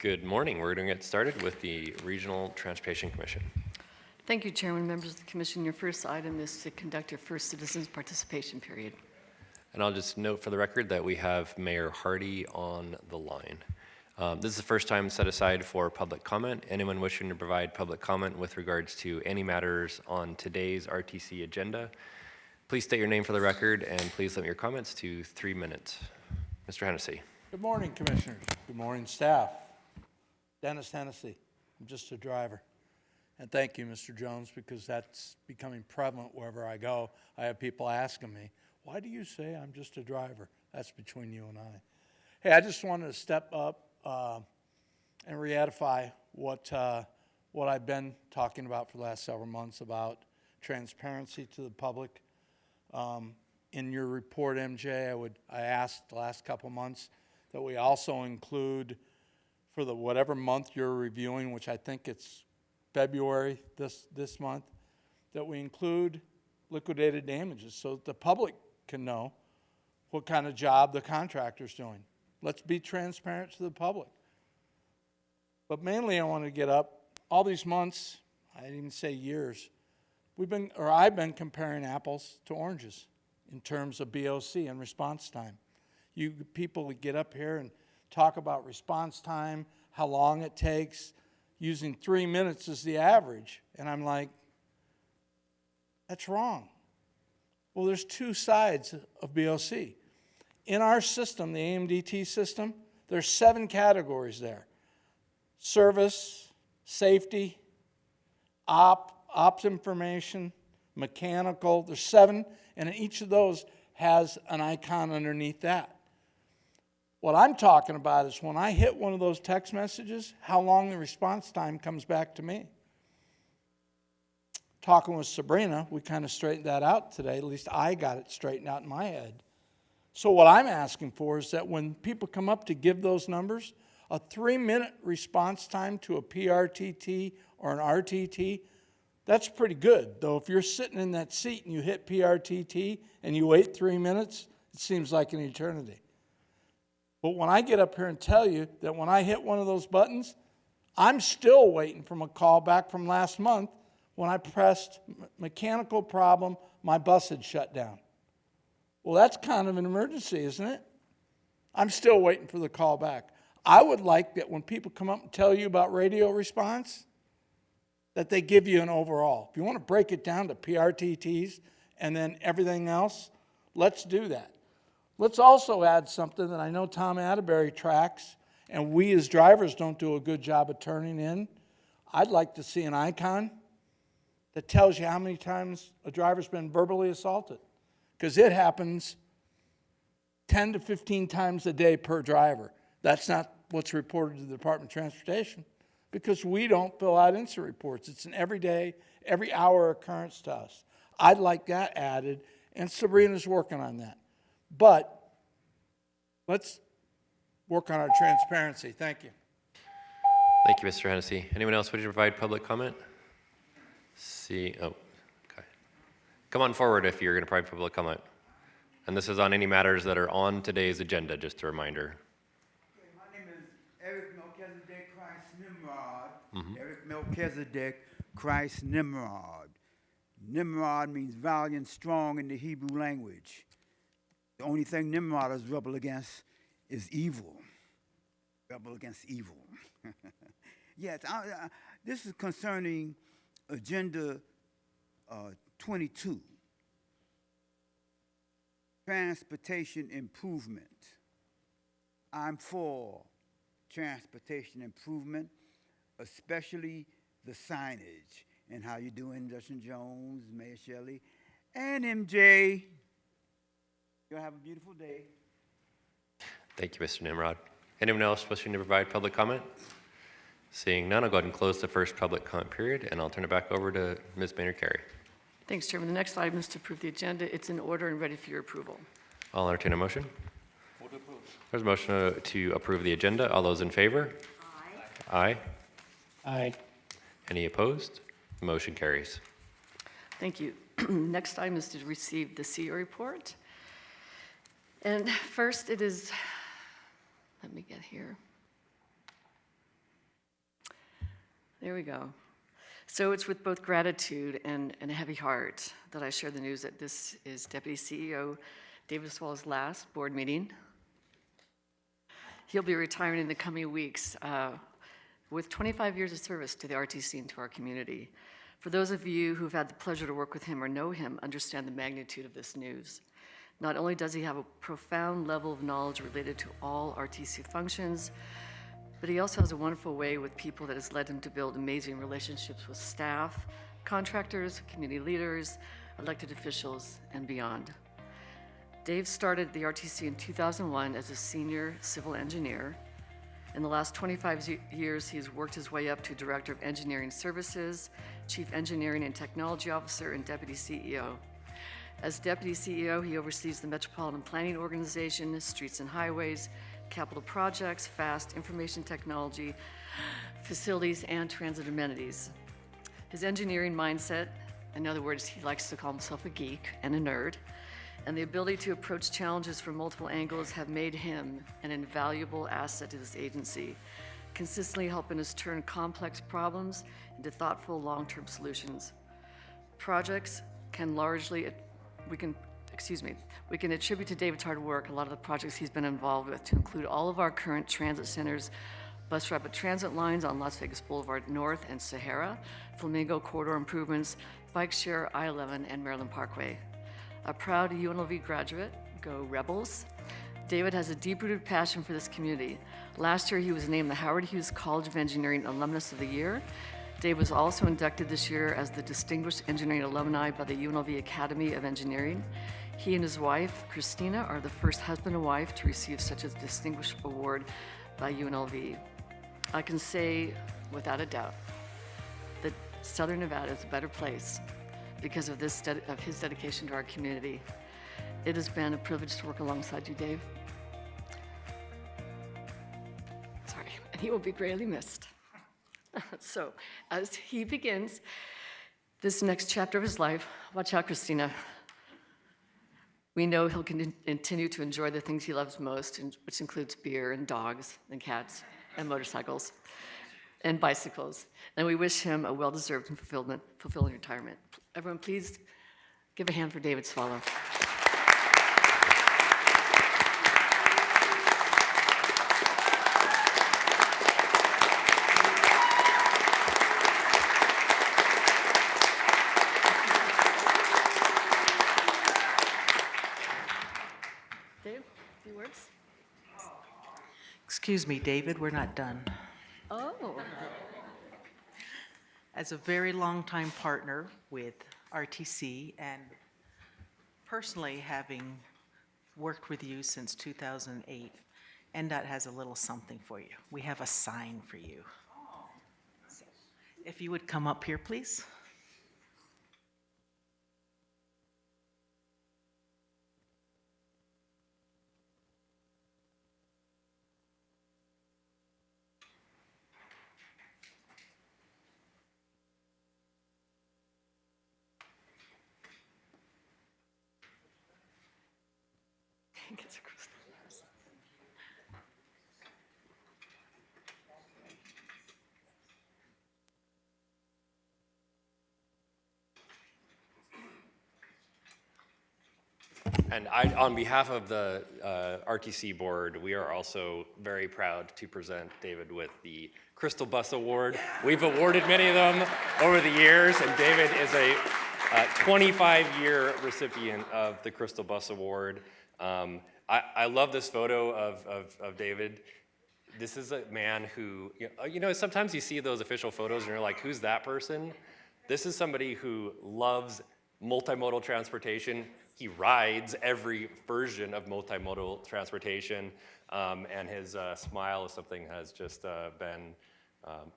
Good morning. We're going to get started with the Regional Transportation Commission. Thank you, Chairman, members of the Commission. Your first item is to conduct your first citizens participation period. And I'll just note for the record that we have Mayor Hardy on the line. This is the first time set aside for public comment. Anyone wishing to provide public comment with regards to any matters on today's RTC agenda, please state your name for the record and please limit your comments to 3 minutes. Mr. Hennessy. Good morning, Commissioners. Good morning, staff. Dennis Hennessy. I'm just a driver. And thank you, Mr. Jones, because that's becoming prevalent wherever I go. I have people asking me, why do you say I'm just a driver? That's between you and I. Hey, I just wanted to step up and re-edify what I've been talking about for the last several months about transparency to the public. In your report, MJ, I asked the last couple months that we also include for the whatever month you're reviewing, which I think it's February this month, that we include liquidated damages so that the public can know what kind of job the contractor's doing. Let's be transparent to the public. But mainly I want to get up, all these months, I didn't even say years, I've been comparing apples to oranges in terms of BOC and response time. You people get up here and talk about response time, how long it takes, using 3 minutes as the average. And I'm like, that's wrong. Well, there's two sides of BOC. In our system, the AMDT system, there's 7 categories there. Service, safety, ops information, mechanical, there's 7, and each of those has an icon underneath that. What I'm talking about is when I hit one of those text messages, how long the response time comes back to me. Talking with Sabrina, we kind of straightened that out today. At least I got it straightened out in my head. So what I'm asking for is that when people come up to give those numbers, a 3-minute response time to a PRTT or an RTT, that's pretty good. Though if you're sitting in that seat and you hit PRTT and you wait 3 minutes, it seems like an eternity. But when I get up here and tell you that when I hit one of those buttons, I'm still waiting from a call back from last month when I pressed mechanical problem, my bus had shut down. Well, that's kind of an emergency, isn't it? I'm still waiting for the call back. I would like that when people come up and tell you about radio response, that they give you an overall. If you want to break it down to PRTTs and then everything else, let's do that. Let's also add something that I know Tom Atterbury tracks, and we as drivers don't do a good job of turning in. I'd like to see an icon that tells you how many times a driver's been verbally assaulted, because it happens 10 to 15 times a day per driver. That's not what's reported to the Department of Transportation, because we don't fill out incident reports. It's an everyday, every hour occurrence to us. I'd like that added, and Sabrina's working on that. But let's work on our transparency. Thank you. Thank you, Mr. Hennessy. Anyone else wishing to provide public comment? Okay. Come on forward if you're going to provide public comment. And this is on any matters that are on today's agenda, just a reminder. Okay, my name is Eric Melchizedek Christ Nimrod. Eric Melchizedek Christ Nimrod. Nimrod means valiant, strong in the Hebrew language. The only thing Nimrod is rebel against is evil. Rebel against evil. Yes, this is concerning Agenda 22. Transportation improvement. I'm for transportation improvement, especially the signage. And how you doing, Justin Jones, Mayor Shelley, and MJ. You'll have a beautiful day. Thank you, Mr. Nimrod. Anyone else wishing to provide public comment? Seeing none, I'll go ahead and close the first public comment period, and I'll turn it back over to Ms. Maynard-Carey. Thanks, Chairman. The next item is to approve the agenda. It's in order and ready for your approval. I'll entertain a motion. There's a motion to approve the agenda. All those in favor? Aye. Aye. Aye. Any opposed? The motion carries. Thank you. Next item is to receive the CEO report. And first it is, let me get here. There we go. So it's with both gratitude and a heavy heart that I share the news that this is Deputy CEO David Swallow's last board meeting. He'll be retiring in the coming weeks with 25 years of service to the RTC and to our community. For those of you who've had the pleasure to work with him or know him, understand the magnitude of this news. Not only does he have a profound level of knowledge related to all RTC functions, but he also has a wonderful way with people that has led him to build amazing relationships with staff, contractors, community leaders, elected officials, and beyond. Dave started the RTC in 2001 as a senior civil engineer. In the last 25 years, he's worked his way up to Director of Engineering Services, Chief Engineering and Technology Officer, and Deputy CEO. As Deputy CEO, he oversees the Metropolitan Planning Organization, Streets and Highways, capital projects, fast information technology, facilities, and transit amenities. His engineering mindset, in other words, he likes to call himself a geek and a nerd, and the ability to approach challenges from multiple angles have made him an invaluable asset to this agency, consistently helping us turn complex problems into thoughtful long-term solutions. Projects can largely, we can attribute to David's hard work a lot of the projects he's been involved with, to include all of our current transit centers, bus rapid transit lines on Las Vegas Boulevard North and Sahara, Flamingo Corridor improvements, bike share, I-11, and Maryland Parkway. A proud UNLV graduate, go Rebels, David has a deep-rooted passion for this community. Last year, he was named the Howard Hughes College of Engineering Alumnus of the Year. Dave was also inducted this year as the Distinguished Engineering Alumni by the UNLV Academy of Engineering. He and his wife, Christina, are the first husband and wife to receive such a distinguished award by UNLV. I can say, without a doubt, that Southern Nevada is a better place because of his dedication to our community. It has been a privilege to work alongside you, Dave. Sorry, and he will be greatly missed. So, as he begins this next chapter of his life, watch out, Christina. We know he'll continue to enjoy the things he loves most, which includes beer and dogs and cats and motorcycles and bicycles. And we wish him a well-deserved and fulfilling retirement. Everyone, please give a hand for David Swallow. Dave, a few words? Excuse me, David, we're not done. Oh. As a very long-time partner with RTC and personally having worked with you since 2008, NDOT has a little something for you. We have a sign for you. So, if you would come up here, please. Gets across the house. And on behalf of the RTC board, we are also very proud to present David with the Crystal Bus Award. We've awarded many of them over the years, and David is a 25-year recipient of the Crystal Bus Award. I love this photo of David. This is a man who, sometimes you see those official photos and you're like, who's that person? This is somebody who loves multimodal transportation. He rides every version of multimodal transportation, and his smile is something that has just been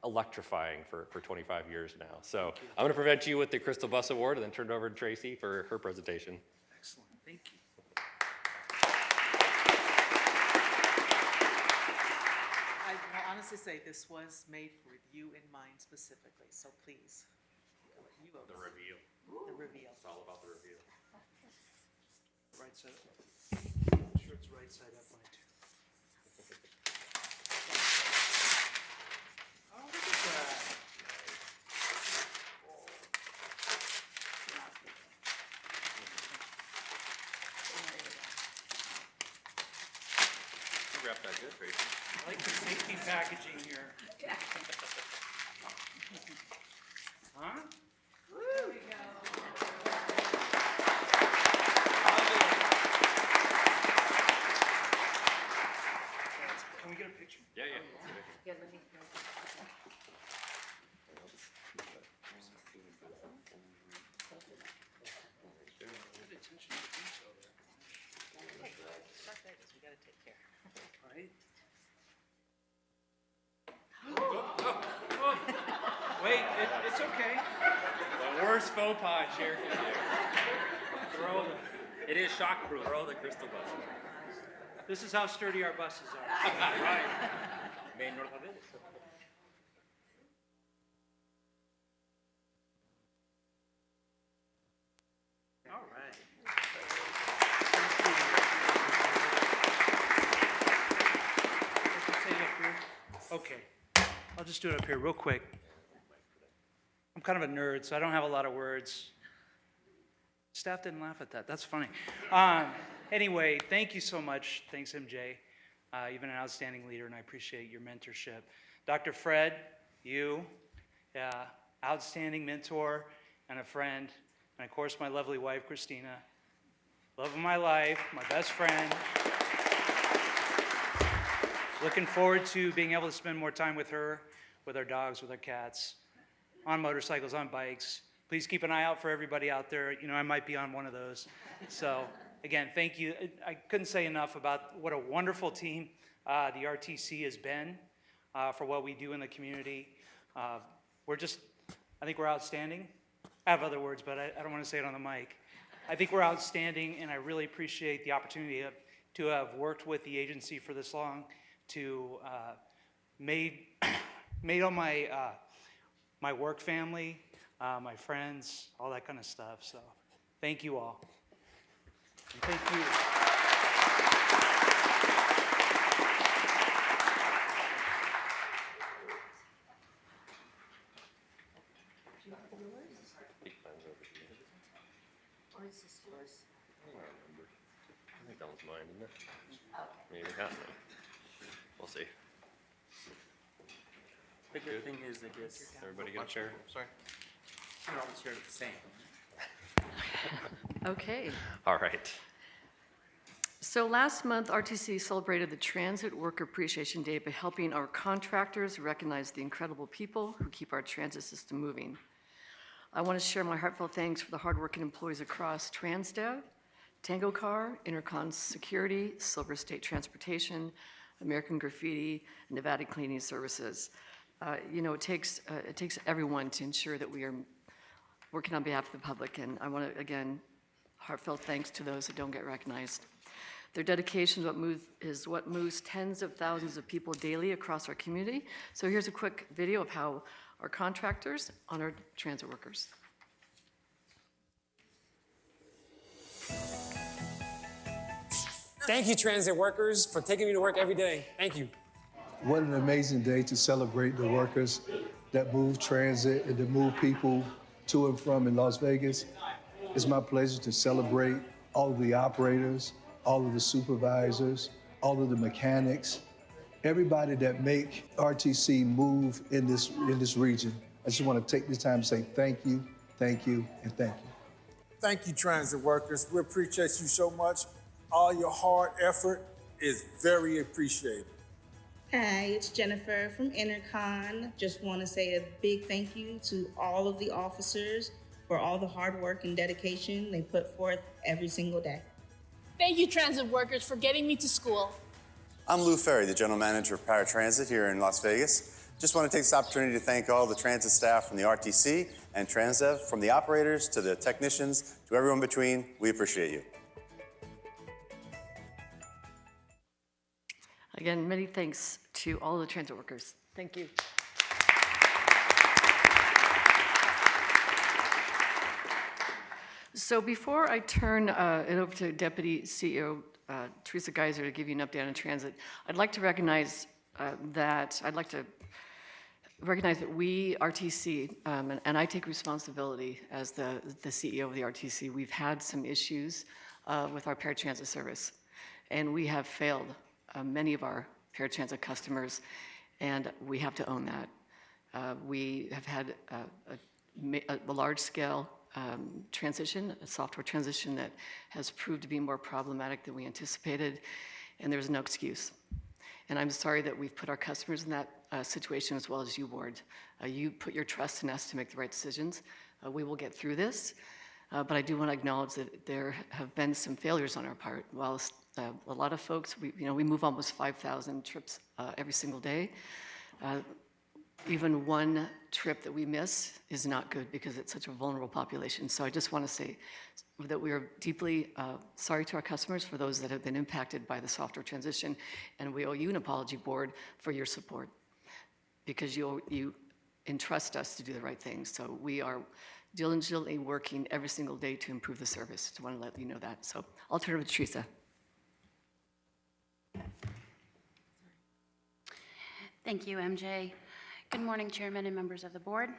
electrifying for 25 years now. So I'm going to present you with the Crystal Bus Award and then turn it over to Tracy for her presentation. Excellent, thank you. I will honestly say this was made for you in mind specifically, so please. The reveal. The reveal. It's all about the reveal. Right side up. Shirt's right side up, mine too. Oh, look at that. wrapped that good, Tracy. I like the safety packaging here. Huh? Can we get a picture? Yeah, yeah. We gotta take care. Right? Wait, it's okay. The worst faux pas Chair can do. It is shock-proof. Throw the crystal bus. This is how sturdy our buses are. Right. Main north of it. All right. Say it up here. Okay, I'll just do it up here real quick. I'm kind of a nerd, so I don't have a lot of words. Staff didn't laugh at that. That's funny. Anyway, thank you so much. Thanks, MJ. You've been an outstanding leader, and I appreciate your mentorship. Dr. Fred, you, outstanding mentor and a friend, and of course, my lovely wife, Christina. Love of my life, my best friend. Looking forward to being able to spend more time with her, with our dogs, with our cats, on motorcycles, on bikes. Please keep an eye out for everybody out there. You know, I might be on one of those. So, again, thank you. I couldn't say enough about what a wonderful team the RTC has been for what we do in the community. I think we're outstanding. I have other words, but I don't want to say it on the mic. I think we're outstanding, and I really appreciate the opportunity to have worked with the agency for this long, to made all my work family, my friends, all that kind of stuff. So thank you all. And thank you. I think that one's mine, isn't it? Maybe half mine. We'll see. The good thing is, I guess. Everybody get a chair? Sorry. We're all shared the same. Okay. All right. So last month, RTC celebrated the Transit Worker Appreciation Day by helping our contractors recognize the incredible people who keep our transit system moving. I want to share my heartfelt thanks for the hardworking employees across TransDev, Tango Car, Intercon Security, Silver State Transportation, American Graffiti, and Nevada Cleaning Services. You know, it takes everyone to ensure that we are working on behalf of the public, and I want to, again, heartfelt thanks to those that don't get recognized. Their dedication is what moves tens of thousands of people daily across our community. So here's a quick video of how our contractors honor transit workers. Thank you, transit workers, for taking me to work every day. Thank you. What an amazing day to celebrate the workers that move transit and to move people to and from in Las Vegas. It's my pleasure to celebrate all of the operators, all of the supervisors, all of the mechanics, everybody that make RTC move in this region. I just want to take this time to say thank you, and thank you. Thank you, transit workers. We appreciate you so much. All your hard effort is very appreciated. Hi, it's Jennifer from Intercon. Just want to say a big thank you to all of the officers for all the hard work and dedication they put forth every single day. Thank you, transit workers, for getting me to school. I'm Lou Ferry, the General Manager of Paratransit here in Las Vegas. Just want to take this opportunity to thank all the transit staff from the RTC and TransDev, from the operators to the technicians, to everyone between. We appreciate you. Again, many thanks to all the transit workers. Thank you. So before I turn it over to Deputy CEO Teresa Geiser to give you an update on transit, I'd like to recognize that we, RTC, and I take responsibility as the CEO of the RTC. We've had some issues with our paratransit service, and we have failed many of our paratransit customers, and we have to own that. We have had a large-scale transition, a software transition that has proved to be more problematic than we anticipated, and there's no excuse. And I'm sorry that we've put our customers in that situation as well as you, board. You put your trust in us to make the right decisions. We will get through this, but I do want to acknowledge that there have been some failures on our part. While a lot of folks, we move almost 5,000 trips every single day. Even one trip that we miss is not good because it's such a vulnerable population. So I just want to say that we are deeply sorry to our customers for those that have been impacted by the software transition, and we owe you an apology, board, for your support because you entrust us to do the right thing. So we are diligently working every single day to improve the service. Just want to let you know that. So I'll turn it over to Teresa. Thank you, MJ. Good morning, Chairman and members of the board.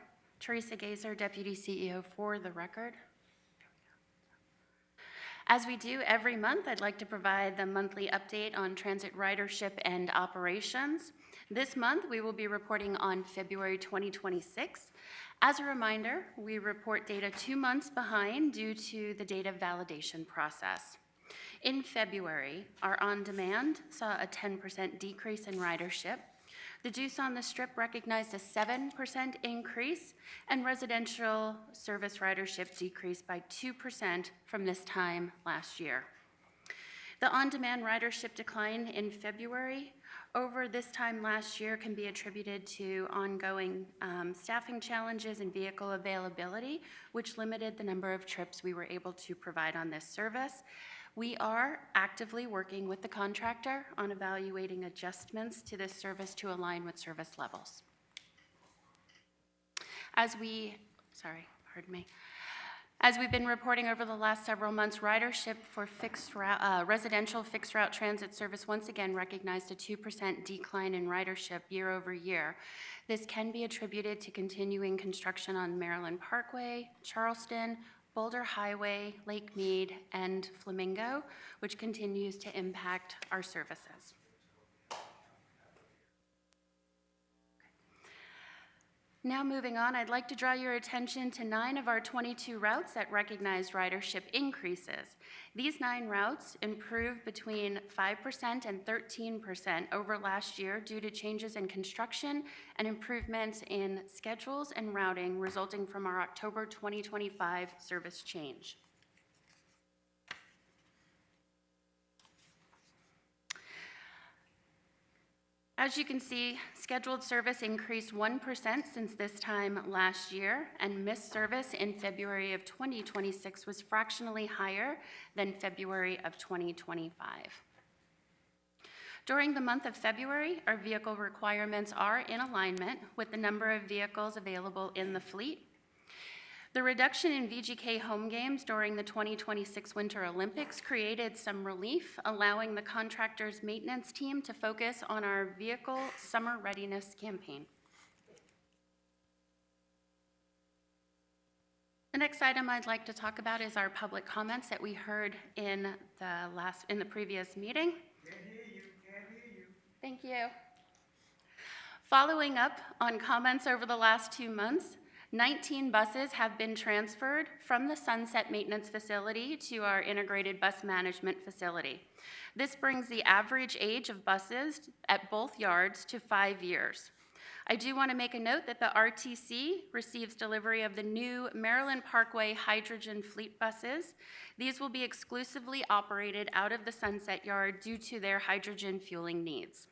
Teresa Gazer, Deputy CEO for the record. As we do every month, I'd like to provide the monthly update on transit ridership and operations. This month, we will be reporting on February 2026. As a reminder, we report data 2 months behind due to the data validation process. In February, our on-demand saw a 10% decrease in ridership. The Deuce on the Strip recognized a 7% increase, and residential service ridership decreased by 2% from this time last year. The on-demand ridership decline in February over this time last year can be attributed to ongoing staffing challenges and vehicle availability, which limited the number of trips we were able to provide on this service. We are actively working with the contractor on evaluating adjustments to this service to align with service levels. As we've been reporting over the last several months, ridership for residential fixed route transit service once again recognized a 2% decline in ridership year over year. This can be attributed to continuing construction on Maryland Parkway, Charleston, Boulder Highway, Lake Mead, and Flamingo, which continues to impact our services. Now moving on, I'd like to draw your attention to 9 of our 22 routes that recognized ridership increases. These 9 routes improved between 5% and 13% over last year due to changes in construction and improvements in schedules and routing resulting from our October 2025 service change. As you can see, scheduled service increased 1% since this time last year, and missed service in February of 2026 was fractionally higher than February of 2025. During the month of February, our vehicle requirements are in alignment with the number of vehicles available in the fleet. The reduction in VGK home games during the 2026 Winter Olympics created some relief, allowing the contractor's maintenance team to focus on our vehicle summer readiness campaign. The next item I'd like to talk about is our public comments that we heard in the previous meeting. Can't hear you. Thank you. Following up on comments over the last 2 months, 19 buses have been transferred from the Sunset Maintenance Facility to our Integrated Bus Management Facility. This brings the average age of buses at both yards to 5 years. I do want to make a note that the RTC receives delivery of the new Maryland Parkway hydrogen fleet buses. These will be exclusively operated out of the Sunset Yard due to their hydrogen fueling needs.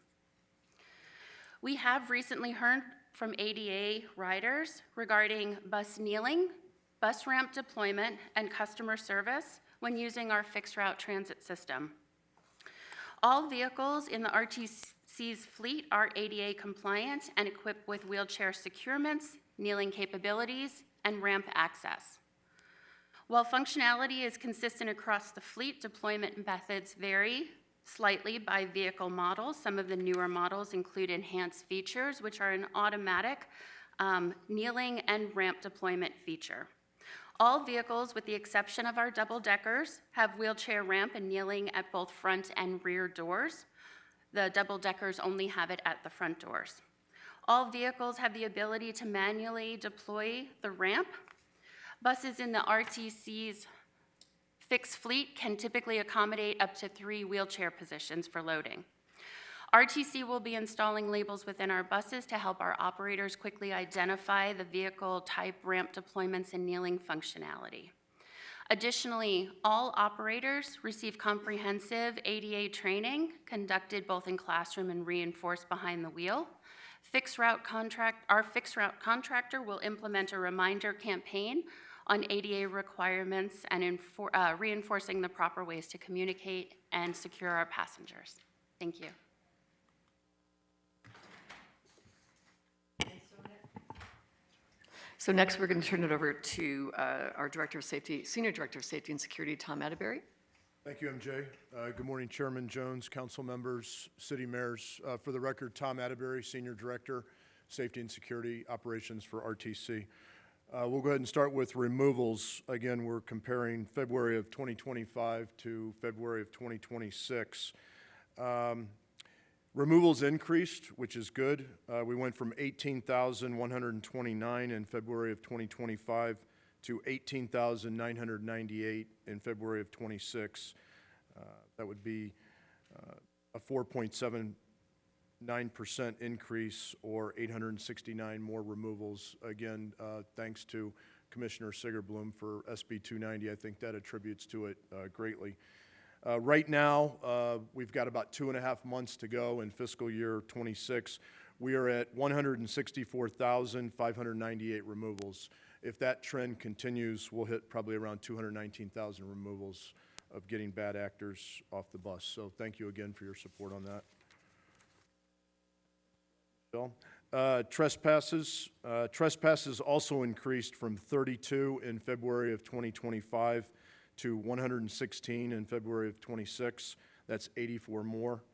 We have recently heard from ADA riders regarding bus kneeling, bus ramp deployment, and customer service when using our fixed route transit system. All vehicles in the RTC's fleet are ADA compliant and equipped with wheelchair securements, kneeling capabilities, and ramp access. While functionality is consistent across the fleet, deployment methods vary slightly by vehicle model. Some of the newer models include enhanced features, which are an automatic kneeling and ramp deployment feature. All vehicles, with the exception of our double-deckers, have wheelchair ramp and kneeling at both front and rear doors. The double-deckers only have it at the front doors. All vehicles have the ability to manually deploy the ramp. Buses in the RTC's fixed fleet can typically accommodate up to 3 wheelchair positions for loading. RTC will be installing labels within our buses to help our operators quickly identify the vehicle type, ramp deployments, and kneeling functionality. Additionally, all operators receive comprehensive ADA training conducted both in classroom and reinforced behind the wheel. Our fixed route contractor will implement a reminder campaign on ADA requirements and reinforcing the proper ways to communicate and secure our passengers. Thank you. So next, we're going to turn it over to our Senior Director of Safety and Security, Tom Atterbury. Thank you, MJ. Good morning, Chairman Jones, council members, city mayors. For the record, Tom Atterbury, Senior Director, Safety and Security Operations for RTC. We'll go ahead and start with removals. Again, we're comparing February of 2025 to February of 2026. Removals increased, which is good. We went from 18,129 in February of 2025 to 18,998 in February of 26. That would be a 4.79% increase, or 869 more removals. Again, thanks to Commissioner Sigerbloom for SB 290. I think that attributes to it greatly. Right now, we've got about 2.5 months to go in fiscal year 26. We are at 164,598 removals. If that trend continues, we'll hit probably around 219,000 removals of getting bad actors off the bus. So thank you again for your support on that. Trespasses. Trespasses also increased from 32 in February of 2025 to 116 in February of 26. That's 84 more.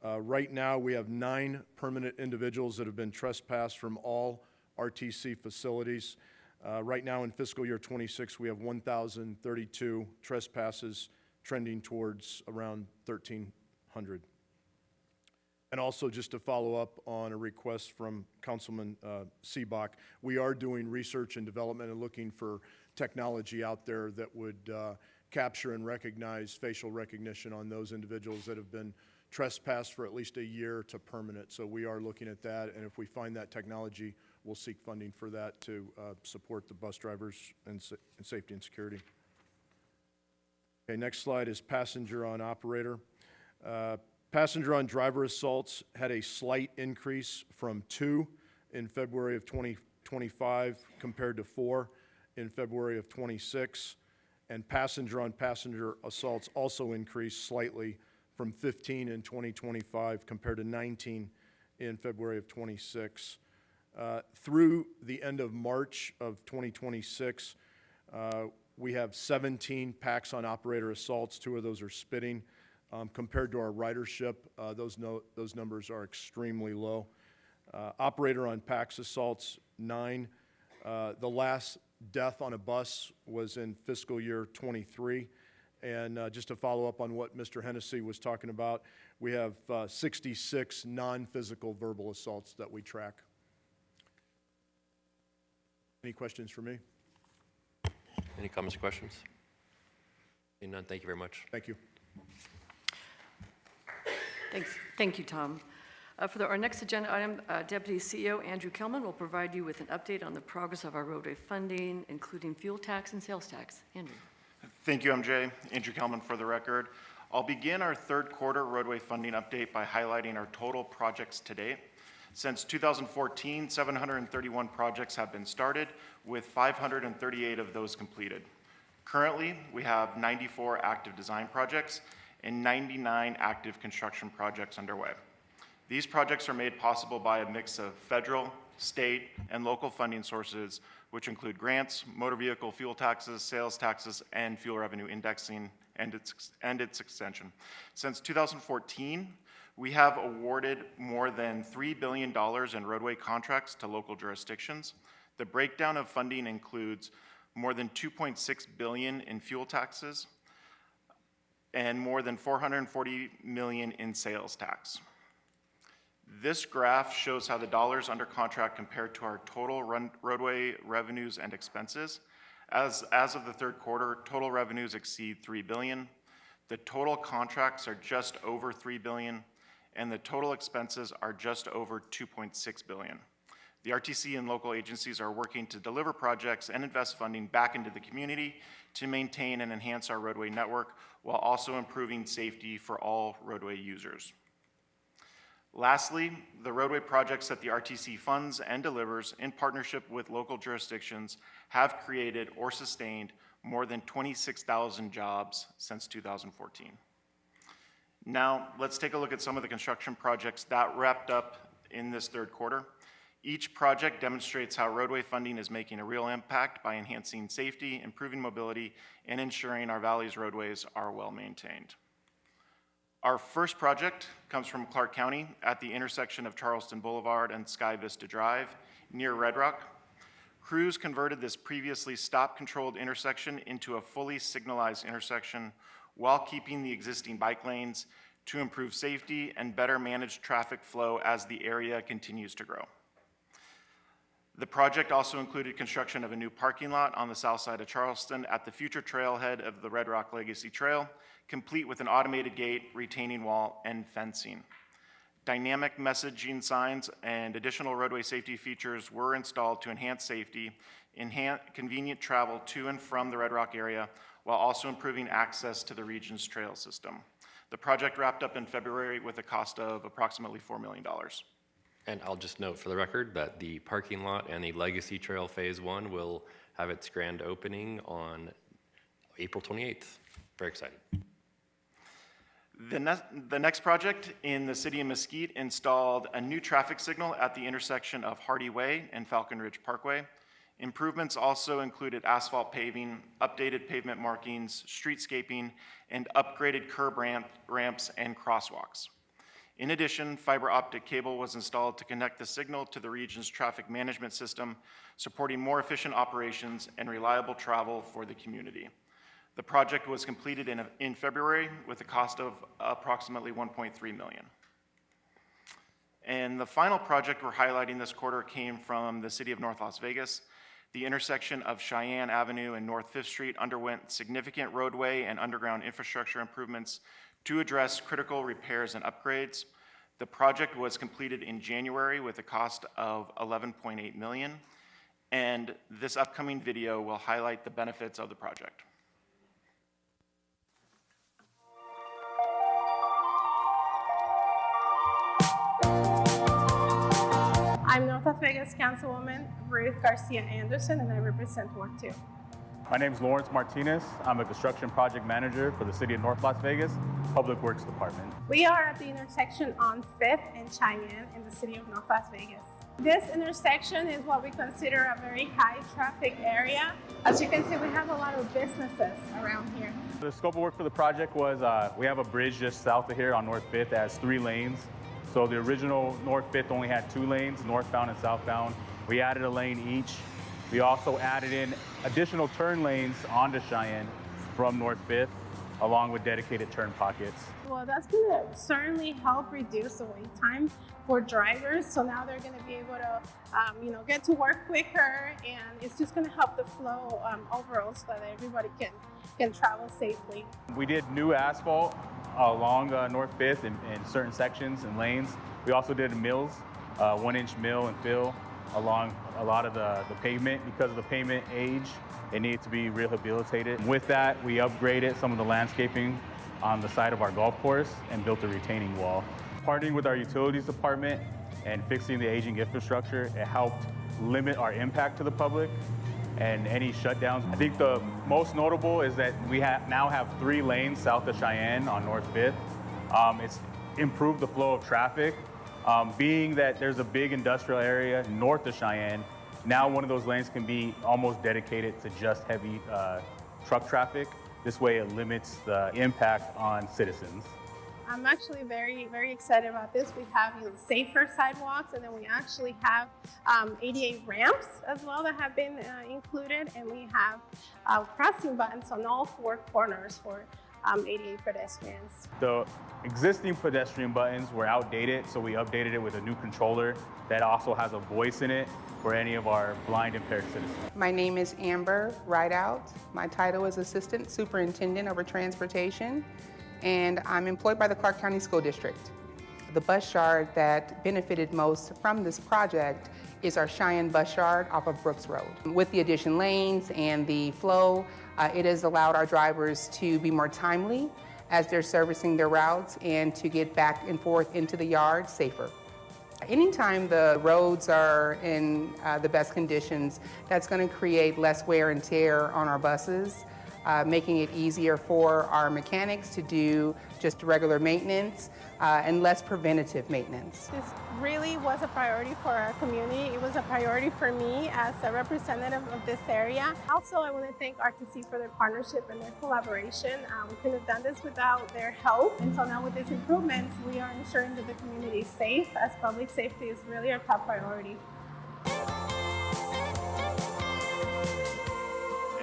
Right now, we have 9 permanent individuals that have been trespassed from all RTC facilities. Right now in fiscal year 26, we have 1,032 trespasses, trending towards around 1,300. And also, just to follow up on a request from Councilman Seebach, we are doing research and development and looking for technology out there that would capture and recognize facial recognition on those individuals that have been trespassed for at least a year to permanent. So we are looking at that, and if we find that technology, we'll seek funding for that to support the bus drivers and safety and security. Okay, next slide is passenger on operator. Passenger on driver assaults had a slight increase from 2 in February of 2025 compared to 4 in February of 26. And passenger on passenger assaults also increased slightly from 15 in 2025 compared to 19 in February of 26. Through the end of March of 2026, we have 17 packs on operator assaults. 2 of those are spitting. Compared to our ridership, those numbers are extremely low. Operator on PAX assaults, 9. The last death on a bus was in fiscal year 23. And just to follow up on what Mr. Hennessy was talking about, we have 66 non-physical verbal assaults that we track. Any questions for me? Any comments or questions? Seeing none, thank you very much. Thank you. Thank you, Tom. For our next agenda item, Deputy CEO Andrew Kelman will provide you with an update on the progress of our roadway funding, including fuel tax and sales tax. Andrew. Thank you, MJ. Andrew Kelman for the record. I'll begin our third quarter roadway funding update by highlighting our total projects to date. Since 2014, 731 projects have been started, with 538 of those completed. Currently, we have 94 active design projects and 99 active construction projects underway. These projects are made possible by a mix of federal, state, and local funding sources, which include grants, motor vehicle fuel taxes, sales taxes, and fuel revenue indexing and its extension. Since 2014, we have awarded more than $3 billion in roadway contracts to local jurisdictions. The breakdown of funding includes more than $2.6 billion in fuel taxes and more than $440 million in sales tax. This graph shows how the dollars under contract compare to our total roadway revenues and expenses. As of the third quarter, total revenues exceed $3 billion. The total contracts are just over $3 billion, and the total expenses are just over $2.6 billion. The RTC and local agencies are working to deliver projects and invest funding back into the community to maintain and enhance our roadway network while also improving safety for all roadway users. Lastly, the roadway projects that the RTC funds and delivers in partnership with local jurisdictions have created or sustained more than 26,000 jobs since 2014. Now, let's take a look at some of the construction projects that wrapped up in this third quarter. Each project demonstrates how roadway funding is making a real impact by enhancing safety, improving mobility, and ensuring our valley's roadways are well maintained. Our first project comes from Clark County at the intersection of Charleston Boulevard and Sky Vista Drive near Red Rock. Crews converted this previously stop-controlled intersection into a fully signalized intersection while keeping the existing bike lanes to improve safety and better manage traffic flow as the area continues to grow. The project also included construction of a new parking lot on the south side of Charleston at the future trailhead of the Red Rock Legacy Trail, complete with an automated gate, retaining wall, and fencing. Dynamic messaging signs and additional roadway safety features were installed to enhance safety, convenient travel to and from the Red Rock area, while also improving access to the region's trail system. The project wrapped up in February with a cost of approximately $4 million. And I'll just note for the record that the parking lot and the Legacy Trail Phase 1 will have its grand opening on April 28th. Very excited. The next project in the city of Mesquite installed a new traffic signal at the intersection of Hardy Way and Falcon Ridge Parkway. Improvements also included asphalt paving, updated pavement markings, streetscaping, and upgraded curb ramps and crosswalks. In addition, fiber optic cable was installed to connect the signal to the region's traffic management system, supporting more efficient operations and reliable travel for the community. The project was completed in February with a cost of approximately $1.3 million. And the final project we're highlighting this quarter came from the city of North Las Vegas. The intersection of Cheyenne Avenue and North 5th Street underwent significant roadway and underground infrastructure improvements to address critical repairs and upgrades. The project was completed in January with a cost of $11.8 million, and this upcoming video will highlight the benefits of the project. I'm North Las Vegas Councilwoman Ruth Garcia Anderson, and I represent Ward 2. My name is Lawrence Martinez. I'm a construction project manager for the City of North Las Vegas Public Works Department. We are at the intersection on 5th and Cheyenne in the City of North Las Vegas. This intersection is what we consider a very high traffic area. As you can see, we have a lot of businesses around here. The scope of work for the project was we have a bridge just south of here on North 5th that has 3 lanes. So the original North 5th only had 2 lanes, northbound and southbound. We added a lane each. We also added in additional turn lanes onto Cheyenne from North 5th, along with dedicated turn pockets. Well, that's going to certainly help reduce the wait time for drivers. So now they're going to be able to, get to work quicker, and it's just going to help the flow overall so that everybody can travel safely. We did new asphalt along North 5th in certain sections and lanes. We also did mills, 1-inch mill and fill along a lot of the pavement. Because of the pavement age, it needed to be rehabilitated. With that, we upgraded some of the landscaping on the side of our golf course and built a retaining wall. Partnering with our utilities department and fixing the aging infrastructure, it helped limit our impact to the public and any shutdowns. I think the most notable is that we now have 3 lanes south of Cheyenne on North 5th. It's improved the flow of traffic. Being that there's a big industrial area north of Cheyenne, now one of those lanes can be almost dedicated to just heavy truck traffic. This way it limits the impact on citizens. I'm actually very, very excited about this. We have safer sidewalks, and then we actually have ADA ramps as well that have been included, and we have crossing buttons on all 4 corners for ADA pedestrians. The existing pedestrian buttons were outdated, so we updated it with a new controller that also has a voice in it for any of our blind impaired citizens. My name is Amber Rideout. My title is Assistant Superintendent over Transportation, and I'm employed by the Clark County School District. The bus yard that benefited most from this project is our Cheyenne bus yard off of Brooks Road. With the addition lanes and the flow, it has allowed our drivers to be more timely as they're servicing their routes and to get back and forth into the yard safer. Anytime the roads are in the best conditions, that's going to create less wear and tear on our buses, making it easier for our mechanics to do just regular maintenance and less preventative maintenance. This really was a priority for our community. It was a priority for me as a representative of this area. Also, I want to thank RTC for their partnership and their collaboration. We couldn't have done this without their help. And so now with these improvements, we are ensuring that the community is safe, as public safety is really our top priority.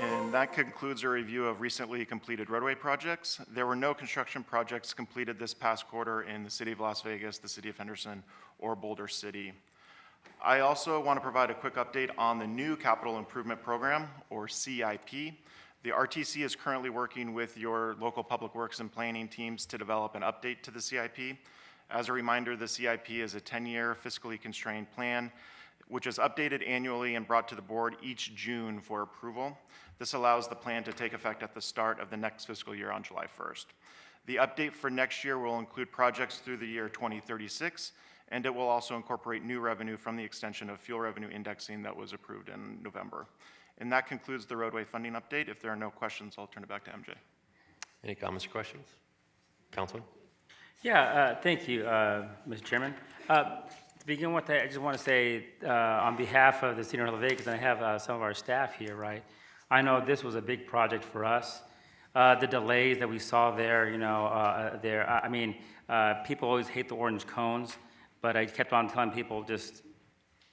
And that concludes our review of recently completed roadway projects. There were no construction projects completed this past quarter in the City of Las Vegas, the City of Henderson, or Boulder City. I also want to provide a quick update on the new Capital Improvement Program, or CIP. The RTC is currently working with your local public works and planning teams to develop an update to the CIP. As a reminder, the CIP is a 10-year fiscally constrained plan, which is updated annually and brought to the board each June for approval. This allows the plan to take effect at the start of the next fiscal year on July 1st. The update for next year will include projects through the year 2036, and it will also incorporate new revenue from the extension of fuel revenue indexing that was approved in November. And that concludes the roadway funding update. If there are no questions, I'll turn it back to MJ. Any comments or questions? Councilman? Yeah, thank you, Mr. Chairman. To begin with, I just want to say on behalf of the City of Las Vegas, and I have some of our staff here, right? I know this was a big project for us. The delays that we saw there, people always hate the orange cones, but I kept on telling people, just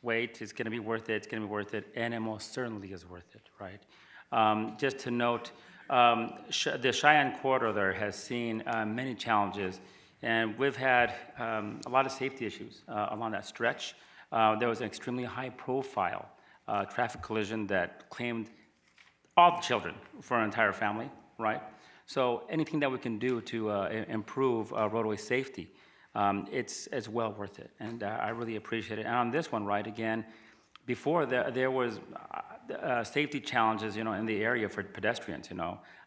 wait, it's going to be worth it, it's going to be worth it, and it most certainly is worth it, right? Just to note, the Cheyenne corridor there has seen many challenges, and we've had a lot of safety issues along that stretch. There was an extremely high-profile traffic collision that claimed all the children for an entire family, right? So anything that we can do to improve roadway safety, it's well worth it, and I really appreciate it. And on this one, right, again, before there was safety challenges, in the area for pedestrians,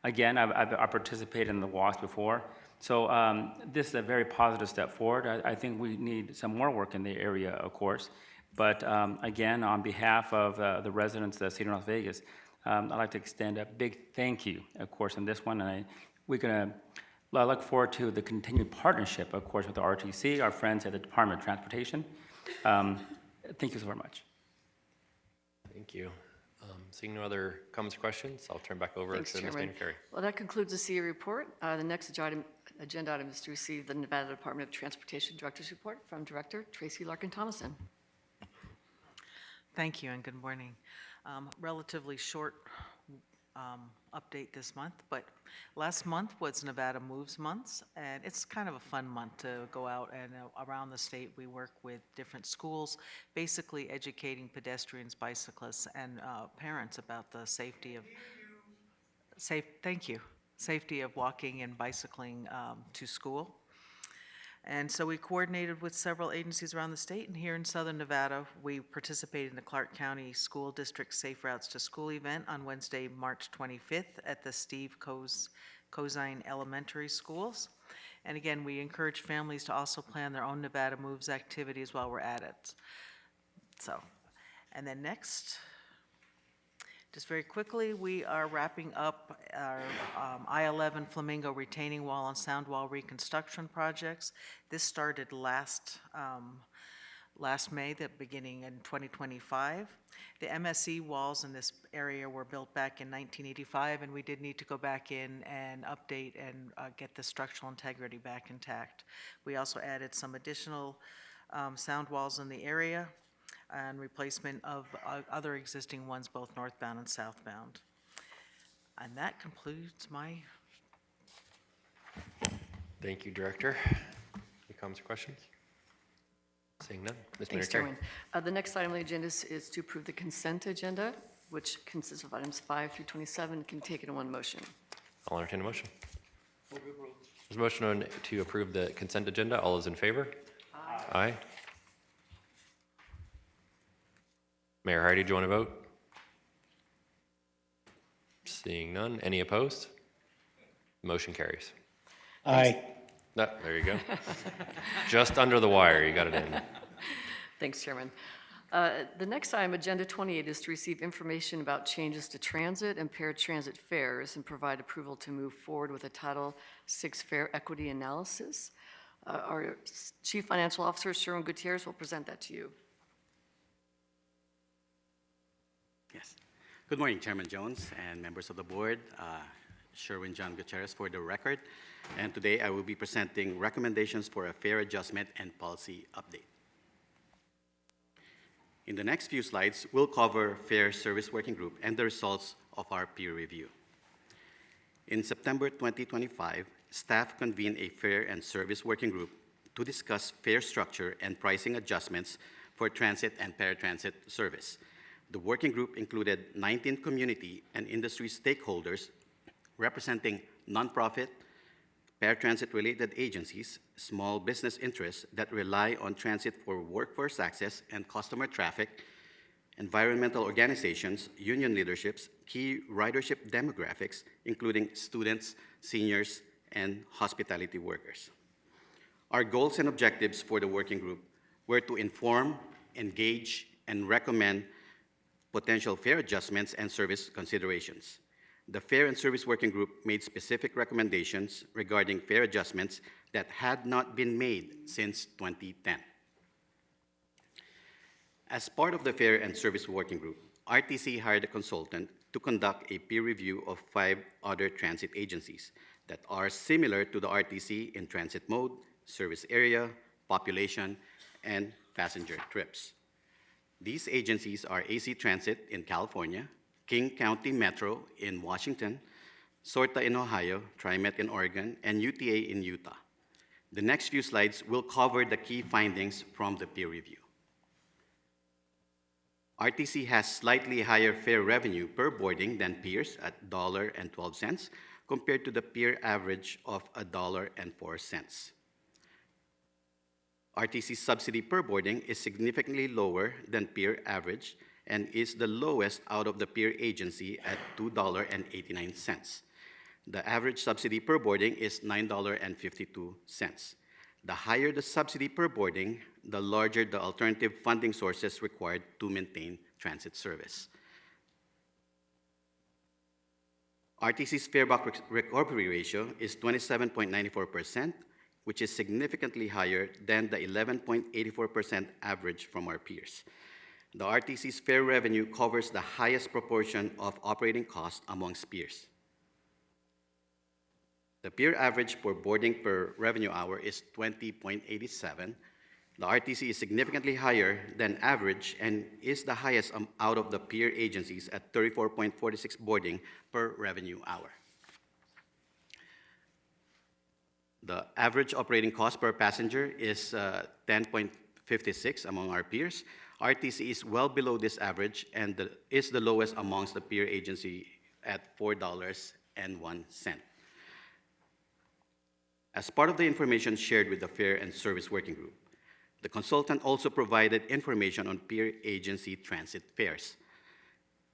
Again, I've participated in the walks before, so this is a very positive step forward. I think we need some more work in the area, of course, but again, on behalf of the residents of the City of Las Vegas, I'd like to extend a big thank you, of course, on this one, and I look forward to the continued partnership, of course, with the RTC, our friends at the Department of Transportation. Thank you so very much. Thank you. Seeing no other comments or questions, I'll turn back over Thanks, to Ms. Chairman. Maynard Carey. Well, that concludes the CA report. The next agenda item is to receive the Nevada Department of Transportation Director's Report from Director Tracy Larkin-Thomason. Thank you and good morning. Relatively short update this month, but last month was Nevada Moves Month, and it's kind of a fun month to go out and around the state we work with different schools, basically educating pedestrians, bicyclists, and parents about the safety of safety of walking and bicycling to school. And so we coordinated with several agencies around the state, and here in Southern Nevada, we participated in the Clark County School District Safe Routes to School event on Wednesday, March 25th at the Steve Cozine Elementary Schools. And again, we encourage families to also plan their own Nevada Moves activities while we're at it. So, and then next, just very quickly, we are wrapping up our I-11 Flamingo retaining wall and sound wall reconstruction projects. This started last May, the beginning in 2025. The MSE walls in this area were built back in 1985, and we did need to go back in and update and get the structural integrity back intact. We also added some additional sound walls in the area and replacement of other existing ones, both northbound and southbound. And that concludes my Thank you, Director. Any comments or questions? Seeing none. Ms. Thanks, Minner-Terry. Chairman. The next item on the agenda is to approve the consent agenda, which consists of items 5 through 27, can take it in one motion. I'll entertain a motion. There's a motion to approve the consent agenda. All those in favor? Aye. Mayor Hardy, do you want to vote? Seeing none. Any opposed? Motion carries. Aye. No, there you go. Just under the wire, you got it in. Thanks, Chairman. The next item, Agenda 28, is to receive information about changes to transit and paratransit fares and provide approval to move forward with a Title VI fare equity analysis. Our Chief Financial Officer, Sherwin Gutierrez, will present that to you. Yes. Good morning, Chairman Jones and members of the board. Sherwin John Gutierrez for the record. And today I will be presenting recommendations for a fare adjustment and policy update. In the next few slides, we'll cover Fare Service Working Group and the results of our peer review. In September 2025, staff convened a Fare and Service Working Group to discuss fare structure and pricing adjustments for transit and paratransit service. The working group included 19 community and industry stakeholders representing nonprofit, paratransit-related agencies, small business interests that rely on transit for workforce access and customer traffic, environmental organizations, union leaderships, key ridership demographics, including students, seniors, and hospitality workers. Our goals and objectives for the working group were to inform, engage, and recommend potential fare adjustments and service considerations. The Fare and Service Working Group made specific recommendations regarding fare adjustments that had not been made since 2010. As part of the Fare and Service Working Group, RTC hired a consultant to conduct a peer review of 5 other transit agencies that are similar to the RTC in transit mode, service area, population, and passenger trips. These agencies are AC Transit in California, King County Metro in Washington, SORTA in Ohio, TriMet in Oregon, and UTA in Utah. The next few slides will cover the key findings from the peer review. RTC has slightly higher fare revenue per boarding than peers at $1.12 compared to the peer average of $1.04. RTC's subsidy per boarding is significantly lower than peer average and is the lowest out of the peer agency at $2.89. The average subsidy per boarding is $9.52. The higher the subsidy per boarding, the larger the alternative funding sources required to maintain transit service. RTC's fare-back recovery ratio is 27.94%, which is significantly higher than the 11.84% average from our peers. The RTC's fare revenue covers the highest proportion of operating costs amongst peers. The peer average for boarding per revenue hour is 20.87. The RTC is significantly higher than average and is the highest out of the peer agencies at 34.46 boarding per revenue hour. The average operating cost per passenger is 10.56 among our peers. RTC is well below this average and is the lowest amongst the peer agency at $4.01. As part of the information shared with the Fare and Service Working Group, the consultant also provided information on peer agency transit fares.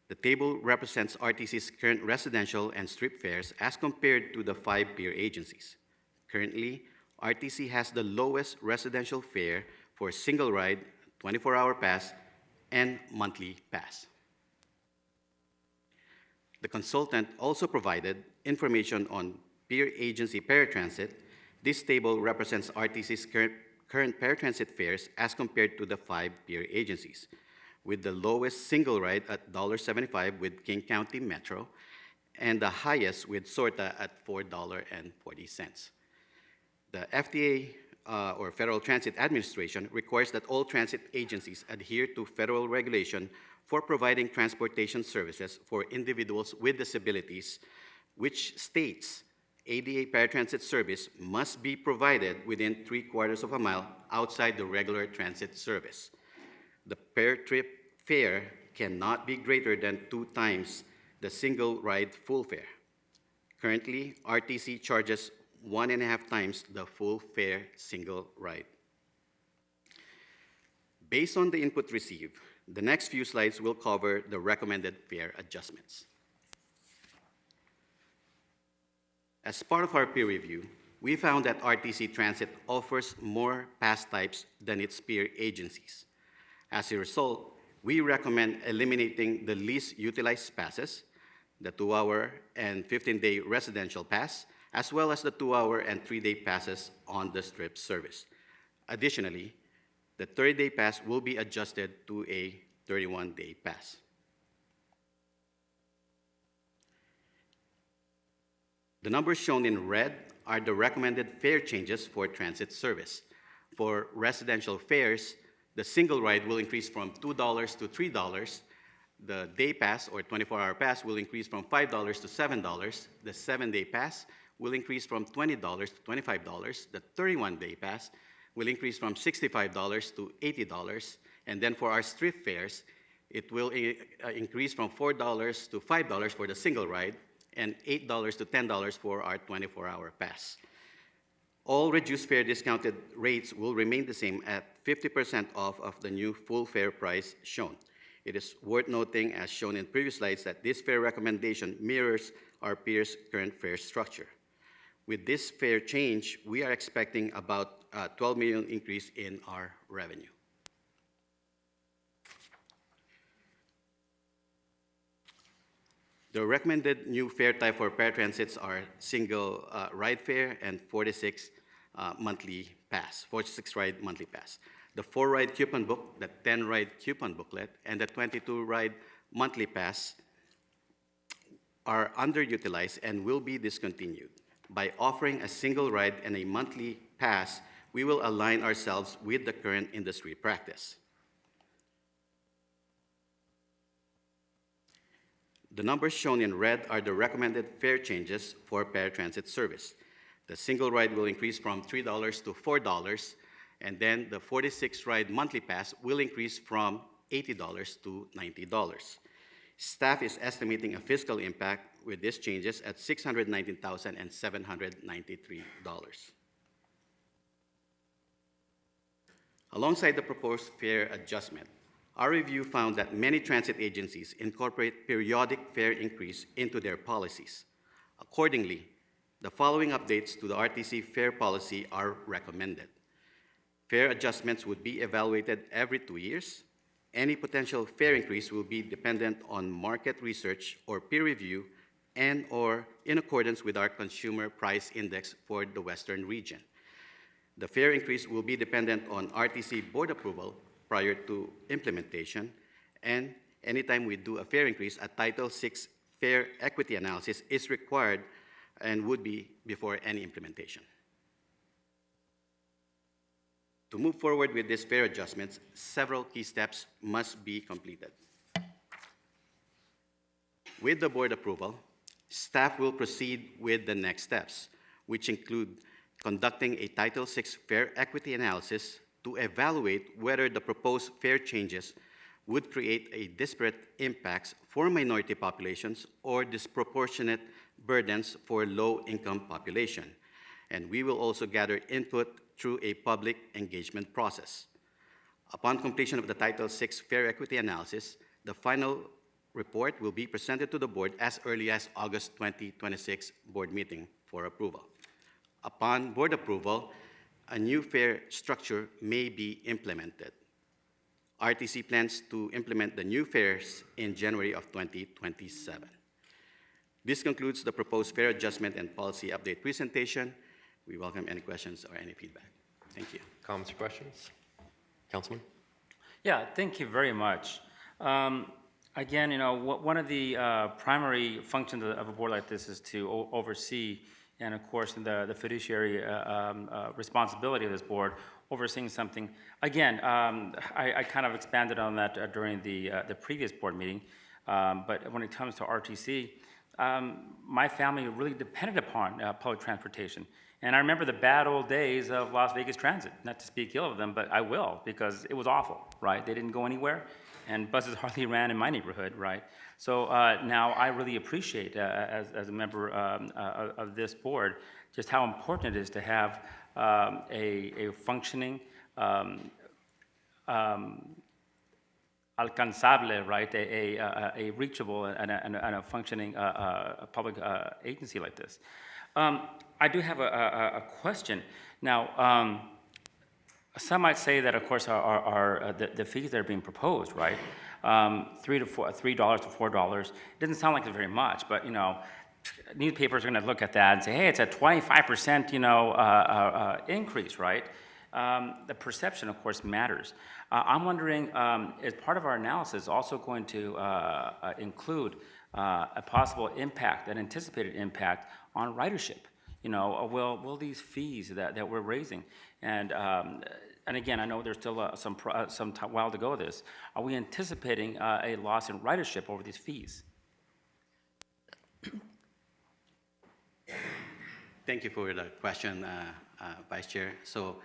The table represents RTC's current residential and strip fares as compared to the 5 peer agencies. Currently, RTC has the lowest residential fare for single ride, 24-hour pass, and monthly pass. The consultant also provided information on peer agency paratransit. This table represents RTC's current paratransit fares as compared to the 5 peer agencies, with the lowest single ride at $1.75 with King County Metro, and the highest with SORTA at $4.40. The FTA, or Federal Transit Administration, requires that all transit agencies adhere to federal regulation for providing transportation services for individuals with disabilities, which states ADA paratransit service must be provided within 3/4 of a mile outside the regular transit service. The per-trip fare cannot be greater than 2 times the single ride full fare. Currently, RTC charges 1.5 times the full fare single ride. Based on the input received, the next few slides will cover the recommended fare adjustments. As part of our peer review, we found that RTC Transit offers more pass types than its peer agencies. As a result, we recommend eliminating the least utilized passes, the 2-hour and 15-day residential pass, as well as the 2-hour and 3-day passes on the Strip service. Additionally, the 30-day pass will be adjusted to a 31-day pass. The numbers shown in red are the recommended fare changes for transit service. For residential fares, the single ride will increase from $2 to $3. The day pass or 24-hour pass will increase from $5 to $7. The 7-day pass will increase from $20 to $25. The 31-day pass will increase from $65 to $80. And then for our Strip fares, it will increase from $4 to $5 for the single ride and $8 to $10 for our 24-hour pass. All reduced fare discounted rates will remain the same at 50% off of the new full fare price shown. It is worth noting, as shown in previous slides, that this fare recommendation mirrors our peers' current fare structure. With this fare change, we are expecting about a $12 million increase in our revenue. The recommended new fare type for paratransits are single ride fare and 46 monthly pass, 46 ride monthly pass. The 4-ride coupon book, the 10-ride coupon booklet, and the 22-ride monthly pass are underutilized and will be discontinued. By offering a single ride and a monthly pass, we will align ourselves with the current industry practice. The numbers shown in red are the recommended fare changes for paratransit service. The single ride will increase from $3 to $4, and then the 46-ride monthly pass will increase from $80 to $90. Staff is estimating a fiscal impact with these changes at $619,793. Alongside the proposed fare adjustment, our review found that many transit agencies incorporate periodic fare increase into their policies. Accordingly, the following updates to the RTC fare policy are recommended. Fare adjustments would be evaluated every 2 years. Any potential fare increase will be dependent on market research or peer review and/or in accordance with our consumer price index for the Western region. The fare increase will be dependent on RTC board approval prior to implementation, and anytime we do a fare increase, a Title VI fare equity analysis is required and would be before any implementation. To move forward with these fare adjustments, several key steps must be completed. With the board approval, staff will proceed with the next steps, which include conducting a Title VI fare equity analysis to evaluate whether the proposed fare changes would create a disparate impacts for minority populations or disproportionate burdens for low-income population. And we will also gather input through a public engagement process. Upon completion of the Title VI fare equity analysis, the final report will be presented to the board as early as August 2026 board meeting for approval. Upon board approval, a new fare structure may be implemented. RTC plans to implement the new fares in January of 2027. This concludes the proposed fare adjustment and policy update presentation. We welcome any questions or any feedback. Thank you. Comments or questions? Councilman? Yeah, thank you very much. Again, you know, one of the primary functions of a board like this is to oversee, and of course, the fiduciary responsibility of this board, overseeing something. Again, I kind of expanded on that during the previous board meeting, but when it comes to RTC, my family really depended upon public transportation. And I remember the bad old days of Las Vegas Transit, not to speak ill of them, but I will, because it was awful, right? They didn't go anywhere, and buses hardly ran in my neighborhood, right? So now I really appreciate, as a member of this board, just how important it is to have a functioning, alcanzable, right, a reachable and a functioning public agency like this. I do have a question. Now, some might say that, of course, the fees that are being proposed, right, $3 to $4, it doesn't sound like it's very much, but, you know, newspapers are going to look at that and say, hey, it's a 25%, you know, increase, right? The perception, of course, matters. I'm wondering, is part of our analysis also going to include a possible impact, an anticipated impact on ridership? You know, will these fees that we're raising, and again, I know there's still some while to go with this, are we anticipating a loss in ridership over these fees? Thank you for the question, Vice Chair. So